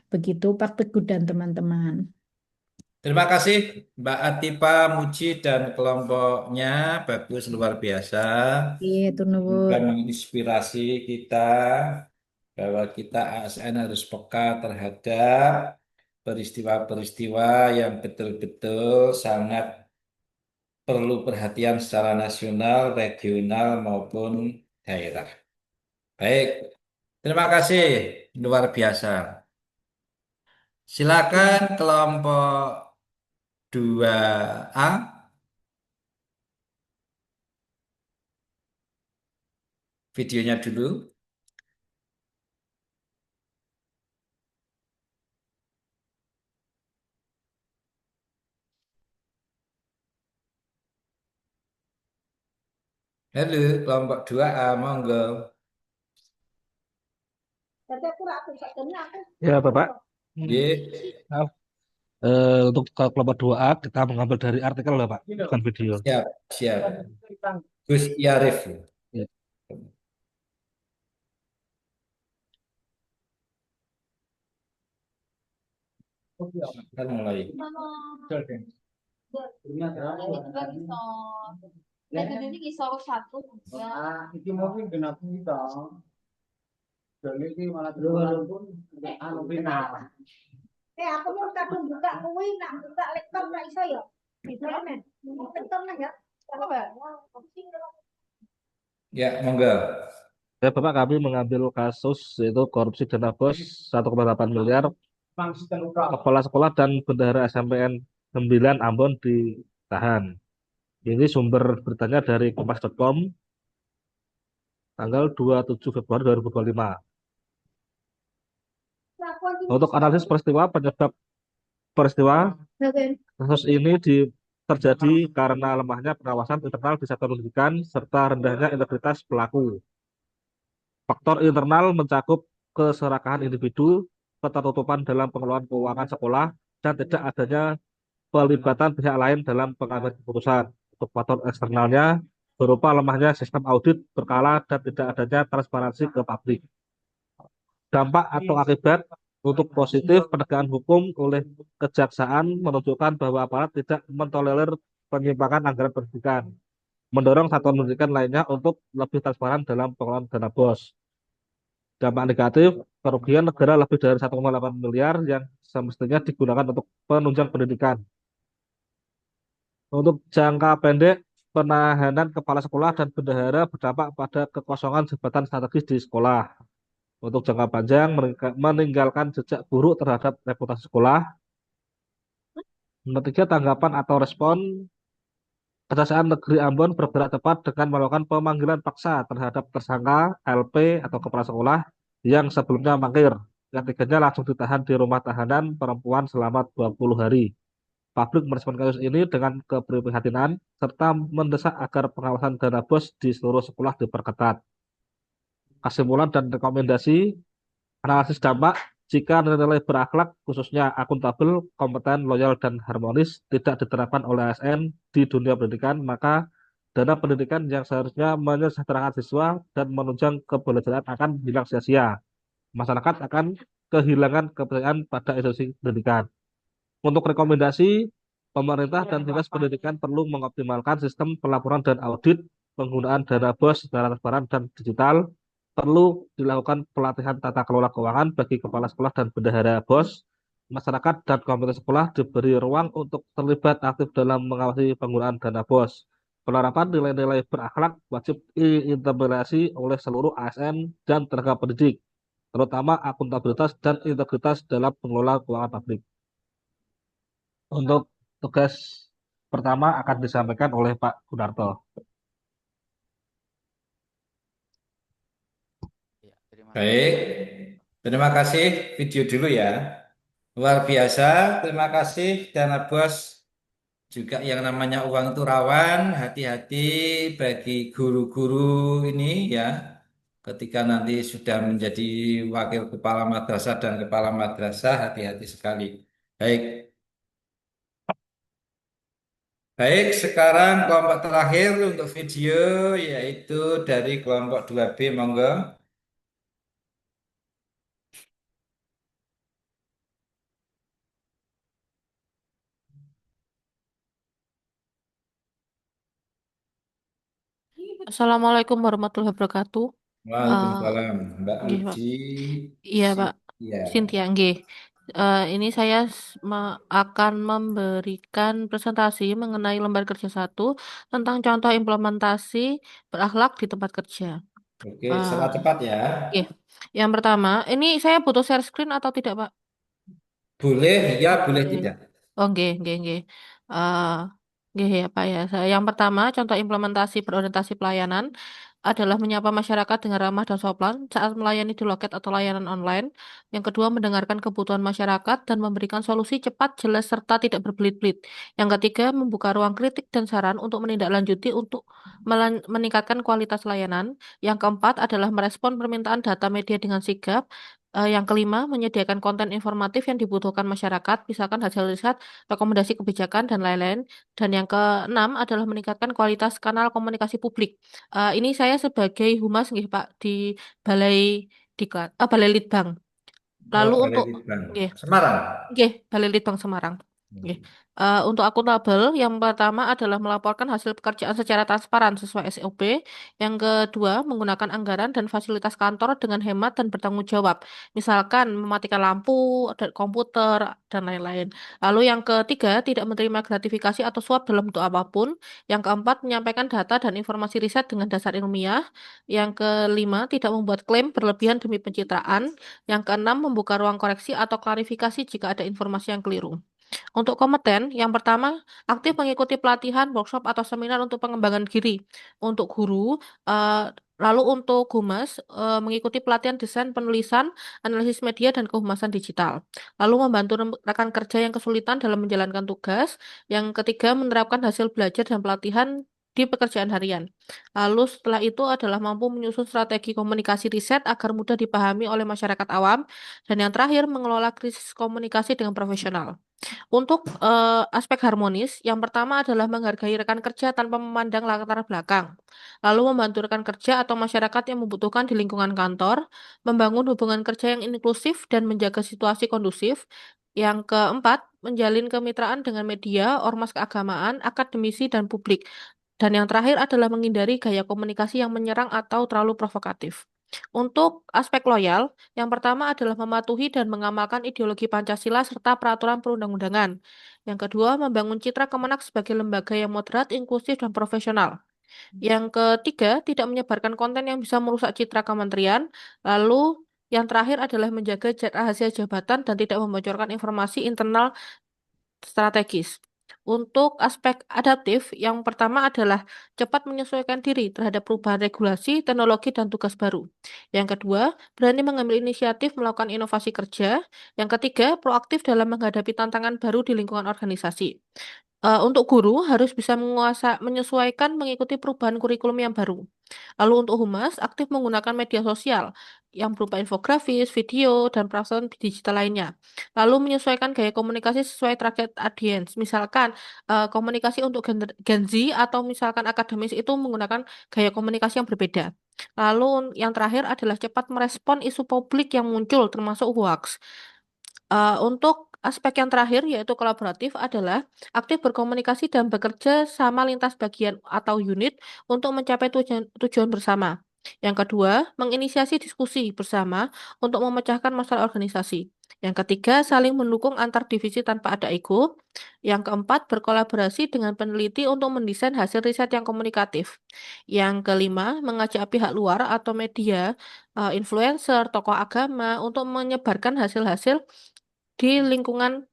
Begitu Pak Teguh dan teman-teman. Terima kasih Mbak Atipa, Muji, dan kelompoknya. Bagus, luar biasa. Itu Semoga menginspirasi kita bahwa kita ASN harus peka terhadap peristiwa-peristiwa yang betul-betul sangat perlu perhatian secara nasional, regional, maupun daerah. Baik, terima kasih. Luar biasa. Silakan kelompok 2A. Videonya dulu. Halo, kelompok 2A, monggo. Ya, Bapak. Ye. Maaf. Untuk kelompok 2A kita mengambil dari artikel lah, Pak, bukan video. Siap, siap. Gus Yarif. Ya. Kan mulai. Aku mau kadung buka kuwi nak buka laptop nak iso ya. Laptop nak ya. Ya, monggo. Ya, Bapak, kami mengambil kasus yaitu korupsi dana bos 1,8 miliar kepala sekolah dan bendahara SMPN 9 Ambon ditahan. Ini sumber beritanya dari kompas.com tanggal 27 Februari 2025. Untuk analisis peristiwa, penyebab peristiwa Kasus ini terjadi karena lemahnya pengawasan internal di sektor pendidikan serta rendahnya integritas pelaku. Faktor internal mencakup keserakahan individu, ketertutupan dalam pengelolaan keuangan sekolah, dan tidak adanya pelibatan pihak lain dalam pengambilan keputusan. Untuk faktor eksternalnya berupa lemahnya sistem audit berkala dan tidak adanya transparansi ke publik. Dampak atau akibat untuk positif penegakan hukum oleh kejaksaan menunjukkan bahwa aparat tidak mentolerir penyimpangan anggaran pendidikan, mendorong satuan pendidikan lainnya untuk lebih transparan dalam pengelolaan dana BOS. Dampak negatif, kerugian negara lebih dari 1,8 miliar yang semestinya digunakan untuk penunjang pendidikan. Untuk jangka pendek, penahanan kepala sekolah dan bendahara berdampak pada kekosongan jabatan strategis di sekolah. Untuk jangka panjang, meninggalkan jejak buruk terhadap reputasi sekolah. Nomor 3, tanggapan atau respon. Kejaksaan Negeri Ambon bergerak cepat dengan melakukan pemanggilan paksa terhadap tersangka LP atau kepala sekolah yang sebelumnya mangkir. Ketiganya langsung ditahan di rumah tahanan perempuan selama 20 hari. Publik merespon kasus ini dengan keprihatinan serta mendesak agar pengawasan dana BOS di seluruh sekolah diperketat. Kesimpulan dan rekomendasi analisis dampak jika nilai-nilai berakhlak khususnya akuntabel, kompeten, loyal, dan harmonis tidak diterapkan oleh ASN di dunia pendidikan, maka dana pendidikan yang seharusnya menyejahterakan siswa dan menunjang kebelajaran akan hilang sia-sia. Masyarakat akan kehilangan kepercayaan pada institusi pendidikan. Untuk rekomendasi, pemerintah dan dinas pendidikan perlu mengoptimalkan sistem pelaporan dan audit, penggunaan dana BOS secara transparan dan digital, perlu dilakukan pelatihan tata kelola keuangan bagi kepala sekolah dan bendahara BOS, masyarakat dan komite sekolah diberi ruang untuk terlibat aktif dalam mengawasi penggunaan dana BOS. Penerapan nilai-nilai berakhlak wajib diimplementasi oleh seluruh ASN dan tenaga pendidik, terutama akuntabilitas dan integritas dalam pengelola keuangan publik. Untuk tugas pertama akan disampaikan oleh Pak Gunarto. Baik, terima kasih video dulu ya. Luar biasa, terima kasih Dana BOS. Juga yang namanya uang itu rawan, hati-hati bagi guru-guru ini ya. Ketika nanti sudah menjadi wakil kepala madrasah dan kepala madrasah, hati-hati sekali. Baik. Baik, sekarang kelompok terakhir untuk video yaitu dari kelompok 2B, monggo. Assalamualaikum warahmatullahi wabarakatuh. Waalaikumsalam, Mbak Nggih, Pak. Uji. Iya, Pak. Ya. Cynthia, nggih. Ini saya akan memberikan presentasi mengenai lembar kerja 1 tentang contoh implementasi berakhlak di tempat kerja. Oke, secara cepat ya. Nggih. Yang pertama, ini saya butuh share screen atau tidak, Pak? Boleh, ya, boleh tidak. Oh, nggih, nggih, nggih. Nggih ya, Pak ya. Yang pertama, contoh implementasi berorientasi pelayanan adalah menyapa masyarakat dengan ramah dan sopan saat melayani di loket atau layanan online. Yang kedua, mendengarkan kebutuhan masyarakat dan memberikan solusi cepat, jelas, serta tidak berbelit-belit. Yang ketiga, membuka ruang kritik dan saran untuk menindaklanjuti untuk meningkatkan kualitas layanan. Yang keempat adalah merespon permintaan data media dengan sigap. Yang kelima, menyediakan konten informatif yang dibutuhkan masyarakat, misalkan hasil riset, rekomendasi kebijakan, dan lain-lain. Dan yang keenam adalah meningkatkan kualitas kanal komunikasi publik. Ini saya sebagai humas nggih Pak di Balai Diklat, Balai Litbang. Lalu Balai untuk Litbang. nggih, Semarang. nggih, Balai Litbang Semarang. Nggih. Untuk akuntabel, yang pertama adalah melaporkan hasil pekerjaan secara transparan sesuai SOP. Yang kedua, menggunakan anggaran dan fasilitas kantor dengan hemat dan bertanggung jawab. Misalkan mematikan lampu, komputer, dan lain-lain. Lalu yang ketiga, tidak menerima gratifikasi atau suap dalam bentuk apapun. Yang keempat, menyampaikan data dan informasi riset dengan dasar ilmiah. Yang kelima, tidak membuat klaim berlebihan demi pencitraan. Yang keenam, membuka ruang koreksi atau klarifikasi jika ada informasi yang keliru. Untuk kompeten, yang pertama, aktif mengikuti pelatihan, workshop, atau seminar untuk pengembangan diri. Untuk guru, lalu untuk humas, mengikuti pelatihan desain penulisan, analisis media, dan kehumasan digital. Lalu membantu rekan kerja yang kesulitan dalam menjalankan tugas. Yang ketiga, menerapkan hasil belajar dan pelatihan di pekerjaan harian. Lalu setelah itu adalah mampu menyusun strategi komunikasi riset agar mudah dipahami oleh masyarakat awam. Dan yang terakhir, mengelola krisis komunikasi dengan profesional. Untuk aspek harmonis, yang pertama adalah menghargai rekan kerja tanpa memandang latar belakang, lalu membantu rekan kerja atau masyarakat yang membutuhkan di lingkungan kantor, membangun hubungan kerja yang inklusif dan menjaga situasi kondusif. Yang keempat, menjalin kemitraan dengan media, ormas keagamaan, akademisi, dan publik. Dan yang terakhir adalah menghindari gaya komunikasi yang menyerang atau terlalu provokatif. Untuk aspek loyal, yang pertama adalah mematuhi dan mengamalkan ideologi Pancasila serta peraturan perundang-undangan. Yang kedua, membangun citra Kemenak sebagai lembaga yang moderat, inklusif, dan profesional. Yang ketiga, tidak menyebarkan konten yang bisa merusak citra kementerian. Lalu, yang terakhir adalah menjaga rahasia jabatan dan tidak membocorkan informasi internal strategis. Untuk aspek adaptif, yang pertama adalah cepat menyesuaikan diri terhadap perubahan regulasi, teknologi, dan tugas baru. Yang kedua, berani mengambil inisiatif melakukan inovasi kerja. Yang ketiga, proaktif dalam menghadapi tantangan baru di lingkungan organisasi. Untuk guru harus bisa menyesuaikan mengikuti perubahan kurikulum yang baru. Lalu untuk humas, aktif menggunakan media sosial yang berupa infografis, video, dan platform digital lainnya. Lalu menyesuaikan gaya komunikasi sesuai target audience. Misalkan komunikasi untuk Gen Z atau misalkan akademis itu menggunakan gaya komunikasi yang berbeda. Lalu yang terakhir adalah cepat merespon isu publik yang muncul termasuk hoax. Untuk aspek yang terakhir yaitu kolaboratif adalah aktif berkomunikasi dan bekerja sama lintas bagian atau unit untuk mencapai tujuan bersama. Yang kedua, menginisiasi diskusi bersama untuk memecahkan masalah organisasi. Yang ketiga, saling mendukung antar divisi tanpa ada ego. Yang keempat, berkolaborasi dengan peneliti untuk mendesain hasil riset yang komunikatif. Yang kelima, mengajak pihak luar atau media, influencer, tokoh agama untuk menyebarkan hasil-hasil di lingkungan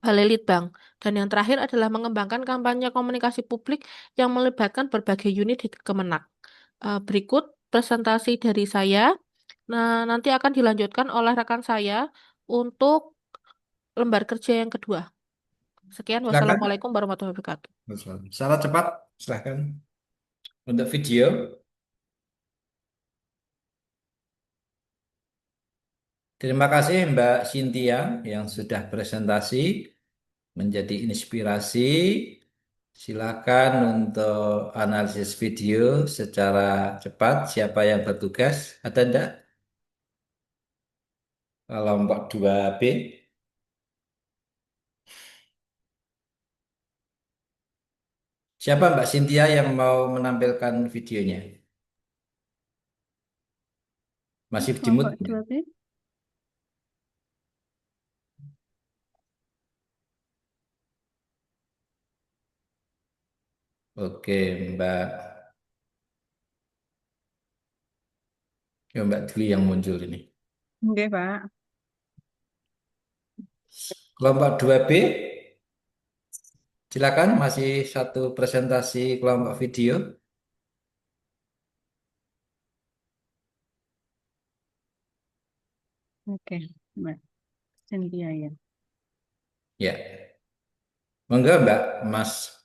Balai Litbang. Dan yang terakhir adalah mengembangkan kampanye komunikasi publik yang melibatkan berbagai unit di Kemenak. Berikut presentasi dari saya. Nah, nanti akan dilanjutkan oleh rekan saya untuk lembar kerja yang kedua. Sekian, Silakan. wassalamualaikum warahmatullahi wabarakatuh. Secara cepat, silahkan. Untuk video, terima kasih Mbak Cynthia yang sudah presentasi menjadi inspirasi. Silakan untuk analisis video secara cepat. Siapa yang bertugas? Ada enggak? Kelompok 2B. Siapa Mbak Cynthia yang mau menampilkan videonya? Masih di mute? Kelompok 2B. Oke, Mbak. Ya, Mbak Dwi yang muncul ini. Oke, Pak. Kelompok 2B, silakan masih satu presentasi kelompok video. Oke, Mbak Cynthia ya. Ya. Monggo Mbak, Mas.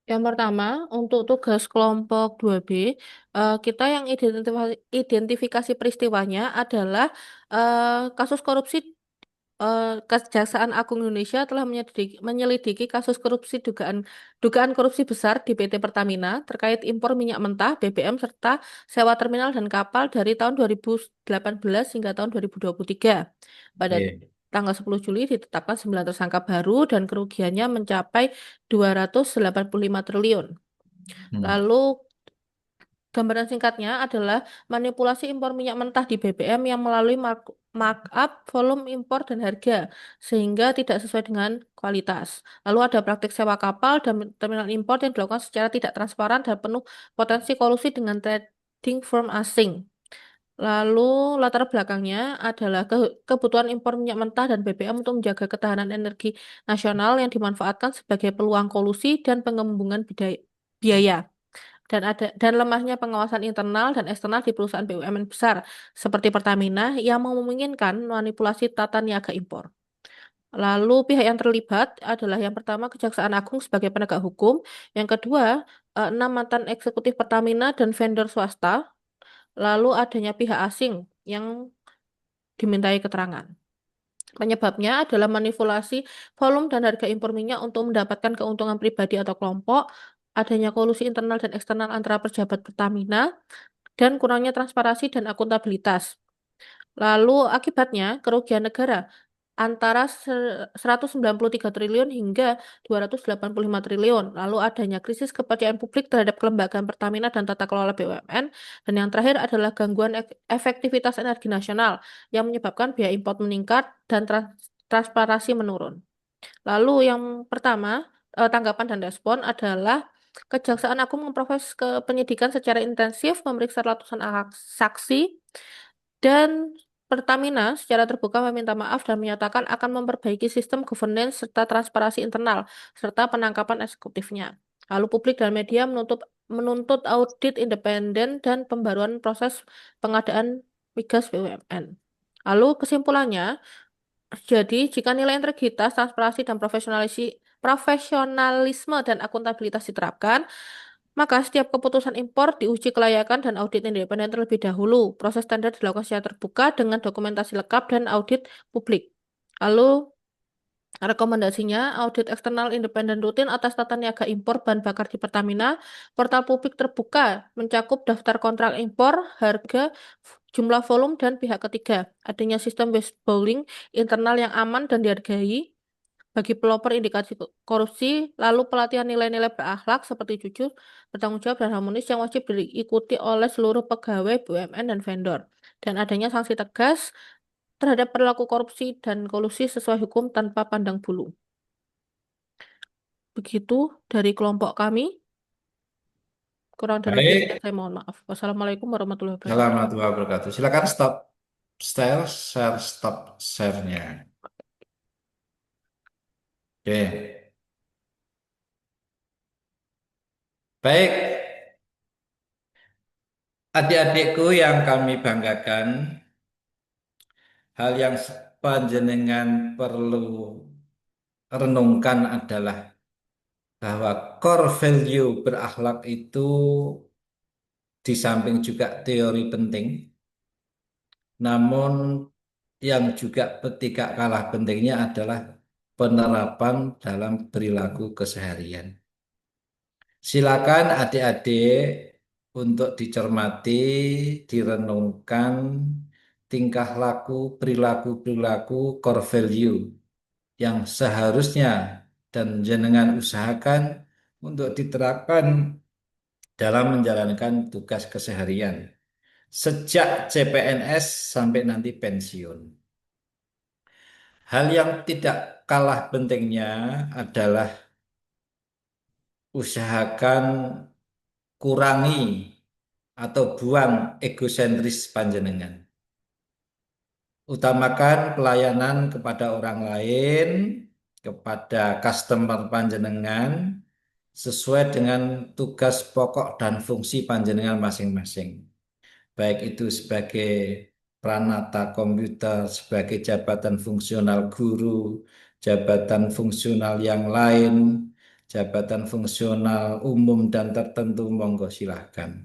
Yang pertama, untuk tugas kelompok 2B, kita yang identifikasi peristiwanya adalah kasus korupsi. Kejaksaan Agung Indonesia telah menyelidiki kasus korupsi dugaan korupsi besar di PT Pertamina terkait impor minyak mentah, BBM, serta sewa terminal dan kapal dari tahun 2018 hingga tahun 2023. Pada tanggal 10 Juli ditetapkan 9 tersangka baru dan kerugiannya mencapai 285 triliun. Lalu gambaran singkatnya adalah manipulasi impor minyak mentah di BBM yang melalui markup volume impor dan harga, sehingga tidak sesuai dengan kualitas. Lalu ada praktik sewa kapal dan terminal impor yang dilakukan secara tidak transparan dan penuh potensi kolusi dengan trading firm asing. Lalu latar belakangnya adalah kebutuhan impor minyak mentah dan BBM untuk menjaga ketahanan energi nasional yang dimanfaatkan sebagai peluang kolusi dan pengembungan biaya. Dan lemahnya pengawasan internal dan eksternal di perusahaan BUMN besar seperti Pertamina yang memungkinkan manipulasi tata niaga impor. Lalu pihak yang terlibat adalah yang pertama Kejaksaan Agung sebagai penegak hukum, yang kedua 6 mantan eksekutif Pertamina dan vendor swasta, lalu adanya pihak asing yang dimintai keterangan. Penyebabnya adalah manipulasi volume dan harga impor minyak untuk mendapatkan keuntungan pribadi atau kelompok, adanya kolusi internal dan eksternal antara pejabat Pertamina, dan kurangnya transparansi dan akuntabilitas. Lalu akibatnya kerugian negara antara 193 triliun hingga 285 triliun. Lalu adanya krisis kepercayaan publik terhadap kelembagaan Pertamina dan tata kelola BUMN. Dan yang terakhir adalah gangguan efektivitas energi nasional yang menyebabkan biaya impor meningkat dan transparansi menurun. Lalu yang pertama, tanggapan dan respon adalah Kejaksaan Agung memproses ke penyidikan secara intensif, memeriksa ratusan saksi, dan Pertamina secara terbuka meminta maaf dan menyatakan akan memperbaiki sistem governance serta transparansi internal, serta penangkapan eksekutifnya. Lalu publik dan media menuntut audit independen dan pembaruan proses pengadaan migas BUMN. Lalu kesimpulannya, jadi jika nilai integritas, transparansi, dan profesionalisme dan akuntabilitas diterapkan, maka setiap keputusan impor diuji kelayakan dan audit independen terlebih dahulu. Proses tender dilakukan secara terbuka dengan dokumentasi lengkap dan audit publik. Lalu rekomendasinya, audit eksternal independen rutin atas tata niaga impor bahan bakar di Pertamina, portal publik terbuka mencakup daftar kontrak impor, harga, jumlah volume, dan pihak ketiga. Adanya sistem whistleblowing internal yang aman dan dihargai bagi pelopor indikasi korupsi, lalu pelatihan nilai-nilai berakhlak seperti jujur, bertanggung jawab, dan harmonis yang wajib diikuti oleh seluruh pegawai BUMN dan vendor. Dan adanya sanksi tegas terhadap perilaku korupsi dan kolusi sesuai hukum tanpa pandang bulu. Begitu dari kelompok kami. Kurang dan lebihnya Baik, saya mohon maaf. Wassalamualaikum warahmatullahi wabarakatuh. warahmatullahi wabarakatuh. Silakan stop share-nya. Oke, baik. Adik-adikku yang kami banggakan, hal yang panjenengan perlu renungkan adalah bahwa core value berakhlak itu di samping juga teori penting, namun yang juga tidak kalah pentingnya adalah penerapan dalam perilaku keseharian. Silakan adik-adik untuk dicermati, direnungkan tingkah laku, perilaku-perilaku core value yang seharusnya dan jenengan usahakan untuk diterapkan dalam menjalankan tugas keseharian sejak CPNS sampai nanti pensiun. Hal yang tidak kalah pentingnya adalah usahakan kurangi atau buang egosentris panjenengan. Utamakan pelayanan kepada orang lain, kepada customer panjenengan, sesuai dengan tugas pokok dan fungsi panjenengan masing-masing. Baik itu sebagai pranata komputer, sebagai jabatan fungsional guru, jabatan fungsional yang lain, jabatan fungsional umum dan tertentu, monggo silahkan.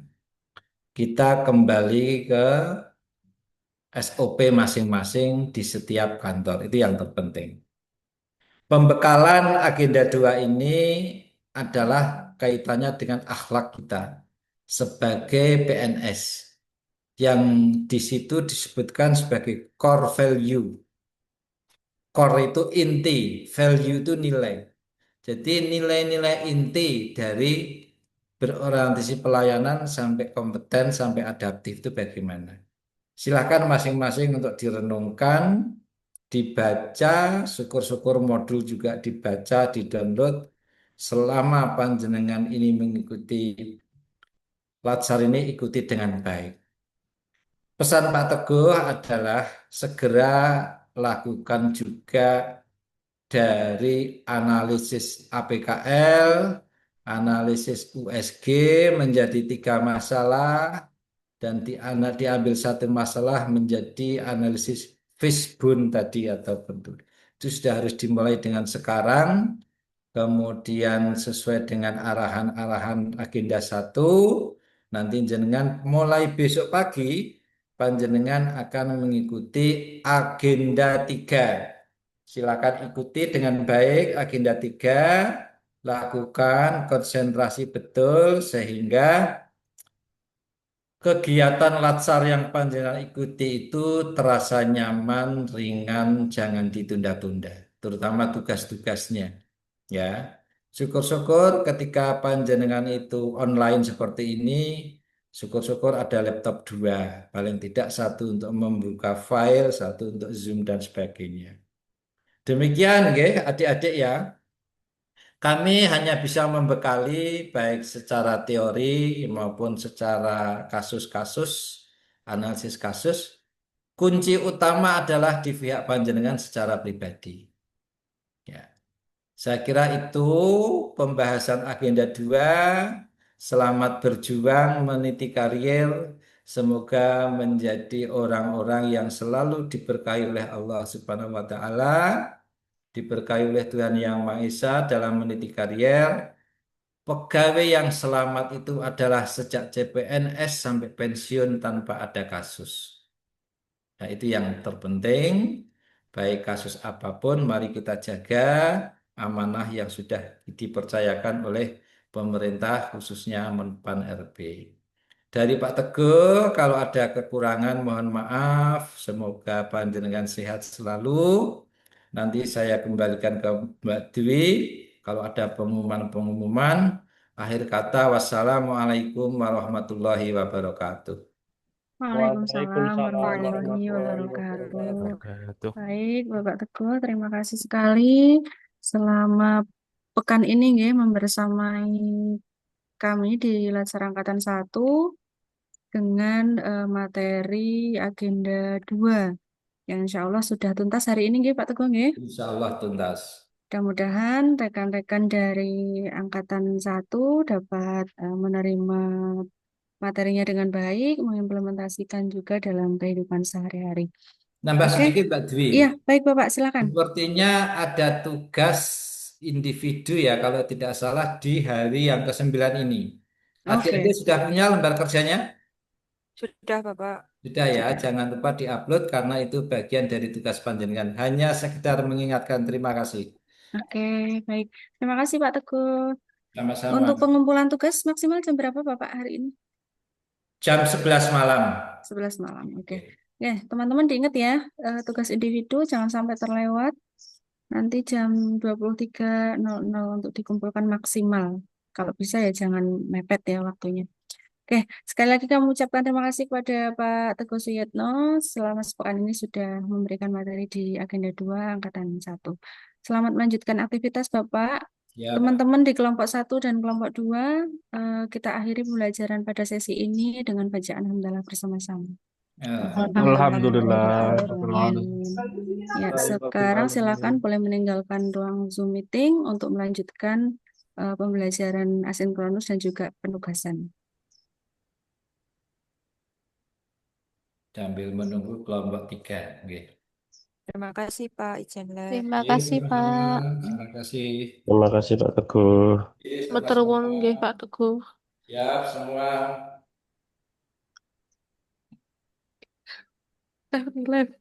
Kita kembali ke SOP masing-masing di setiap kantor, itu yang terpenting. Pembekalan agenda 2 ini adalah kaitannya dengan akhlak kita sebagai PNS yang di situ disebutkan sebagai core value. Core itu inti, value itu nilai. Jadi nilai-nilai inti dari berorientasi pelayanan sampai kompeten sampai adaptif itu bagaimana? Silahkan masing-masing untuk direnungkan, dibaca, syukur-syukur modul juga dibaca, didownload. Selama panjenengan ini mengikuti Latsar ini ikuti dengan baik. pesan Pak Teguh adalah segera lakukan juga dari analisis APKL, analisis USG menjadi 3 masalah, dan diambil satu masalah menjadi analisis fishbone tadi atau bentuk. Itu sudah harus dimulai dengan sekarang, kemudian sesuai dengan arahan-arahan agenda 1, nanti jenengan mulai besok pagi, panjenengan akan mengikuti agenda 3. Silakan ikuti dengan baik agenda 3, lakukan konsentrasi betul sehingga kegiatan latsar yang panjenengan ikuti itu terasa nyaman, ringan, jangan ditunda-tunda, terutama tugas-tugasnya. Ya, syukur-syukur ketika panjenengan itu online seperti ini, syukur-syukur ada laptop 2, paling tidak satu untuk membuka file, satu untuk Zoom dan sebagainya. Demikian, nggih, adik-adik ya. Kami hanya bisa membekali baik secara teori maupun secara kasus-kasus, analisis kasus. Kunci utama adalah di pihak panjenengan secara pribadi. Ya. Saya kira itu pembahasan agenda 2. Selamat berjuang meniti karir. Semoga menjadi orang-orang yang selalu diberkahi oleh Allah Subhanahu wa taala, diberkahi oleh Tuhan Yang Maha Esa dalam meniti karier. Pegawai yang selamat itu adalah sejak CPNS sampai pensiun tanpa ada kasus. Nah, itu yang terpenting. Baik kasus apapun, mari kita jaga amanah yang sudah dipercayakan oleh pemerintah, khususnya Menpan RB. Dari Pak Teguh, kalau ada kekurangan mohon maaf. Semoga panjenengan sehat selalu. Nanti saya kembalikan ke Mbak Dwi. Kalau ada pengumuman-pengumuman, akhir kata wassalamualaikum warahmatullahi wabarakatuh. Waalaikumsalam Waalaikumsalam warahmatullahi warahmatullahi wabarakatuh. wabarakatuh. Baik, Bapak Teguh, terima kasih sekali. Selama pekan ini nggih membersamai kami di Latsar Angkatan 1 dengan materi agenda 2 yang insya Allah sudah tuntas hari ini nggih Pak Teguh nggih. Insya Allah tuntas. Mudah-mudahan rekan-rekan dari Angkatan 1 dapat menerima materinya dengan baik, mengimplementasikan juga dalam kehidupan sehari-hari. Nambah Oke. sedikit Mbak Dwi. Iya, baik Bapak, silakan. Sepertinya ada tugas individu ya kalau tidak salah di hari yang ke-9 ini. Oke. Adik-adik sudah punya lembar kerjanya? Sudah, Bapak. Sudah ya, jangan lupa diupload karena itu bagian dari tugas panjenengan. Hanya sekedar mengingatkan, terima kasih. Oke, baik. Terima kasih Pak Teguh. Sama-sama. Untuk pengumpulan tugas maksimal jam berapa Bapak hari ini? Jam 11 malam. 11 malam, oke. Ya, teman-teman diingat ya, tugas individu jangan sampai terlewat. Nanti jam 23.00 untuk dikumpulkan maksimal. Kalau bisa ya jangan mepet ya waktunya. Oke, sekali lagi kami ucapkan terima kasih kepada Pak Teguh Suyatno selama sepekan ini sudah memberikan materi di agenda 2 Angkatan 1. Selamat melanjutkan aktivitas Bapak. Ya, Teman-teman di kelompok 1 dan kelompok 2, kita akhiri pembelajaran pada sesi ini dengan bacaan hamdalah bersama-sama. Alhamdulillah. Ya, sekarang silakan boleh meninggalkan ruang Zoom meeting untuk melanjutkan pembelajaran asinkronus dan juga penugasan. sambil menunggu kelompok 3. Oke. Terima kasih Pak Ijenler. Terima kasih, Pak. Terima kasih. Terima kasih Pak Teguh. Matur nuwun nggih Pak Teguh. Siap semua. Left.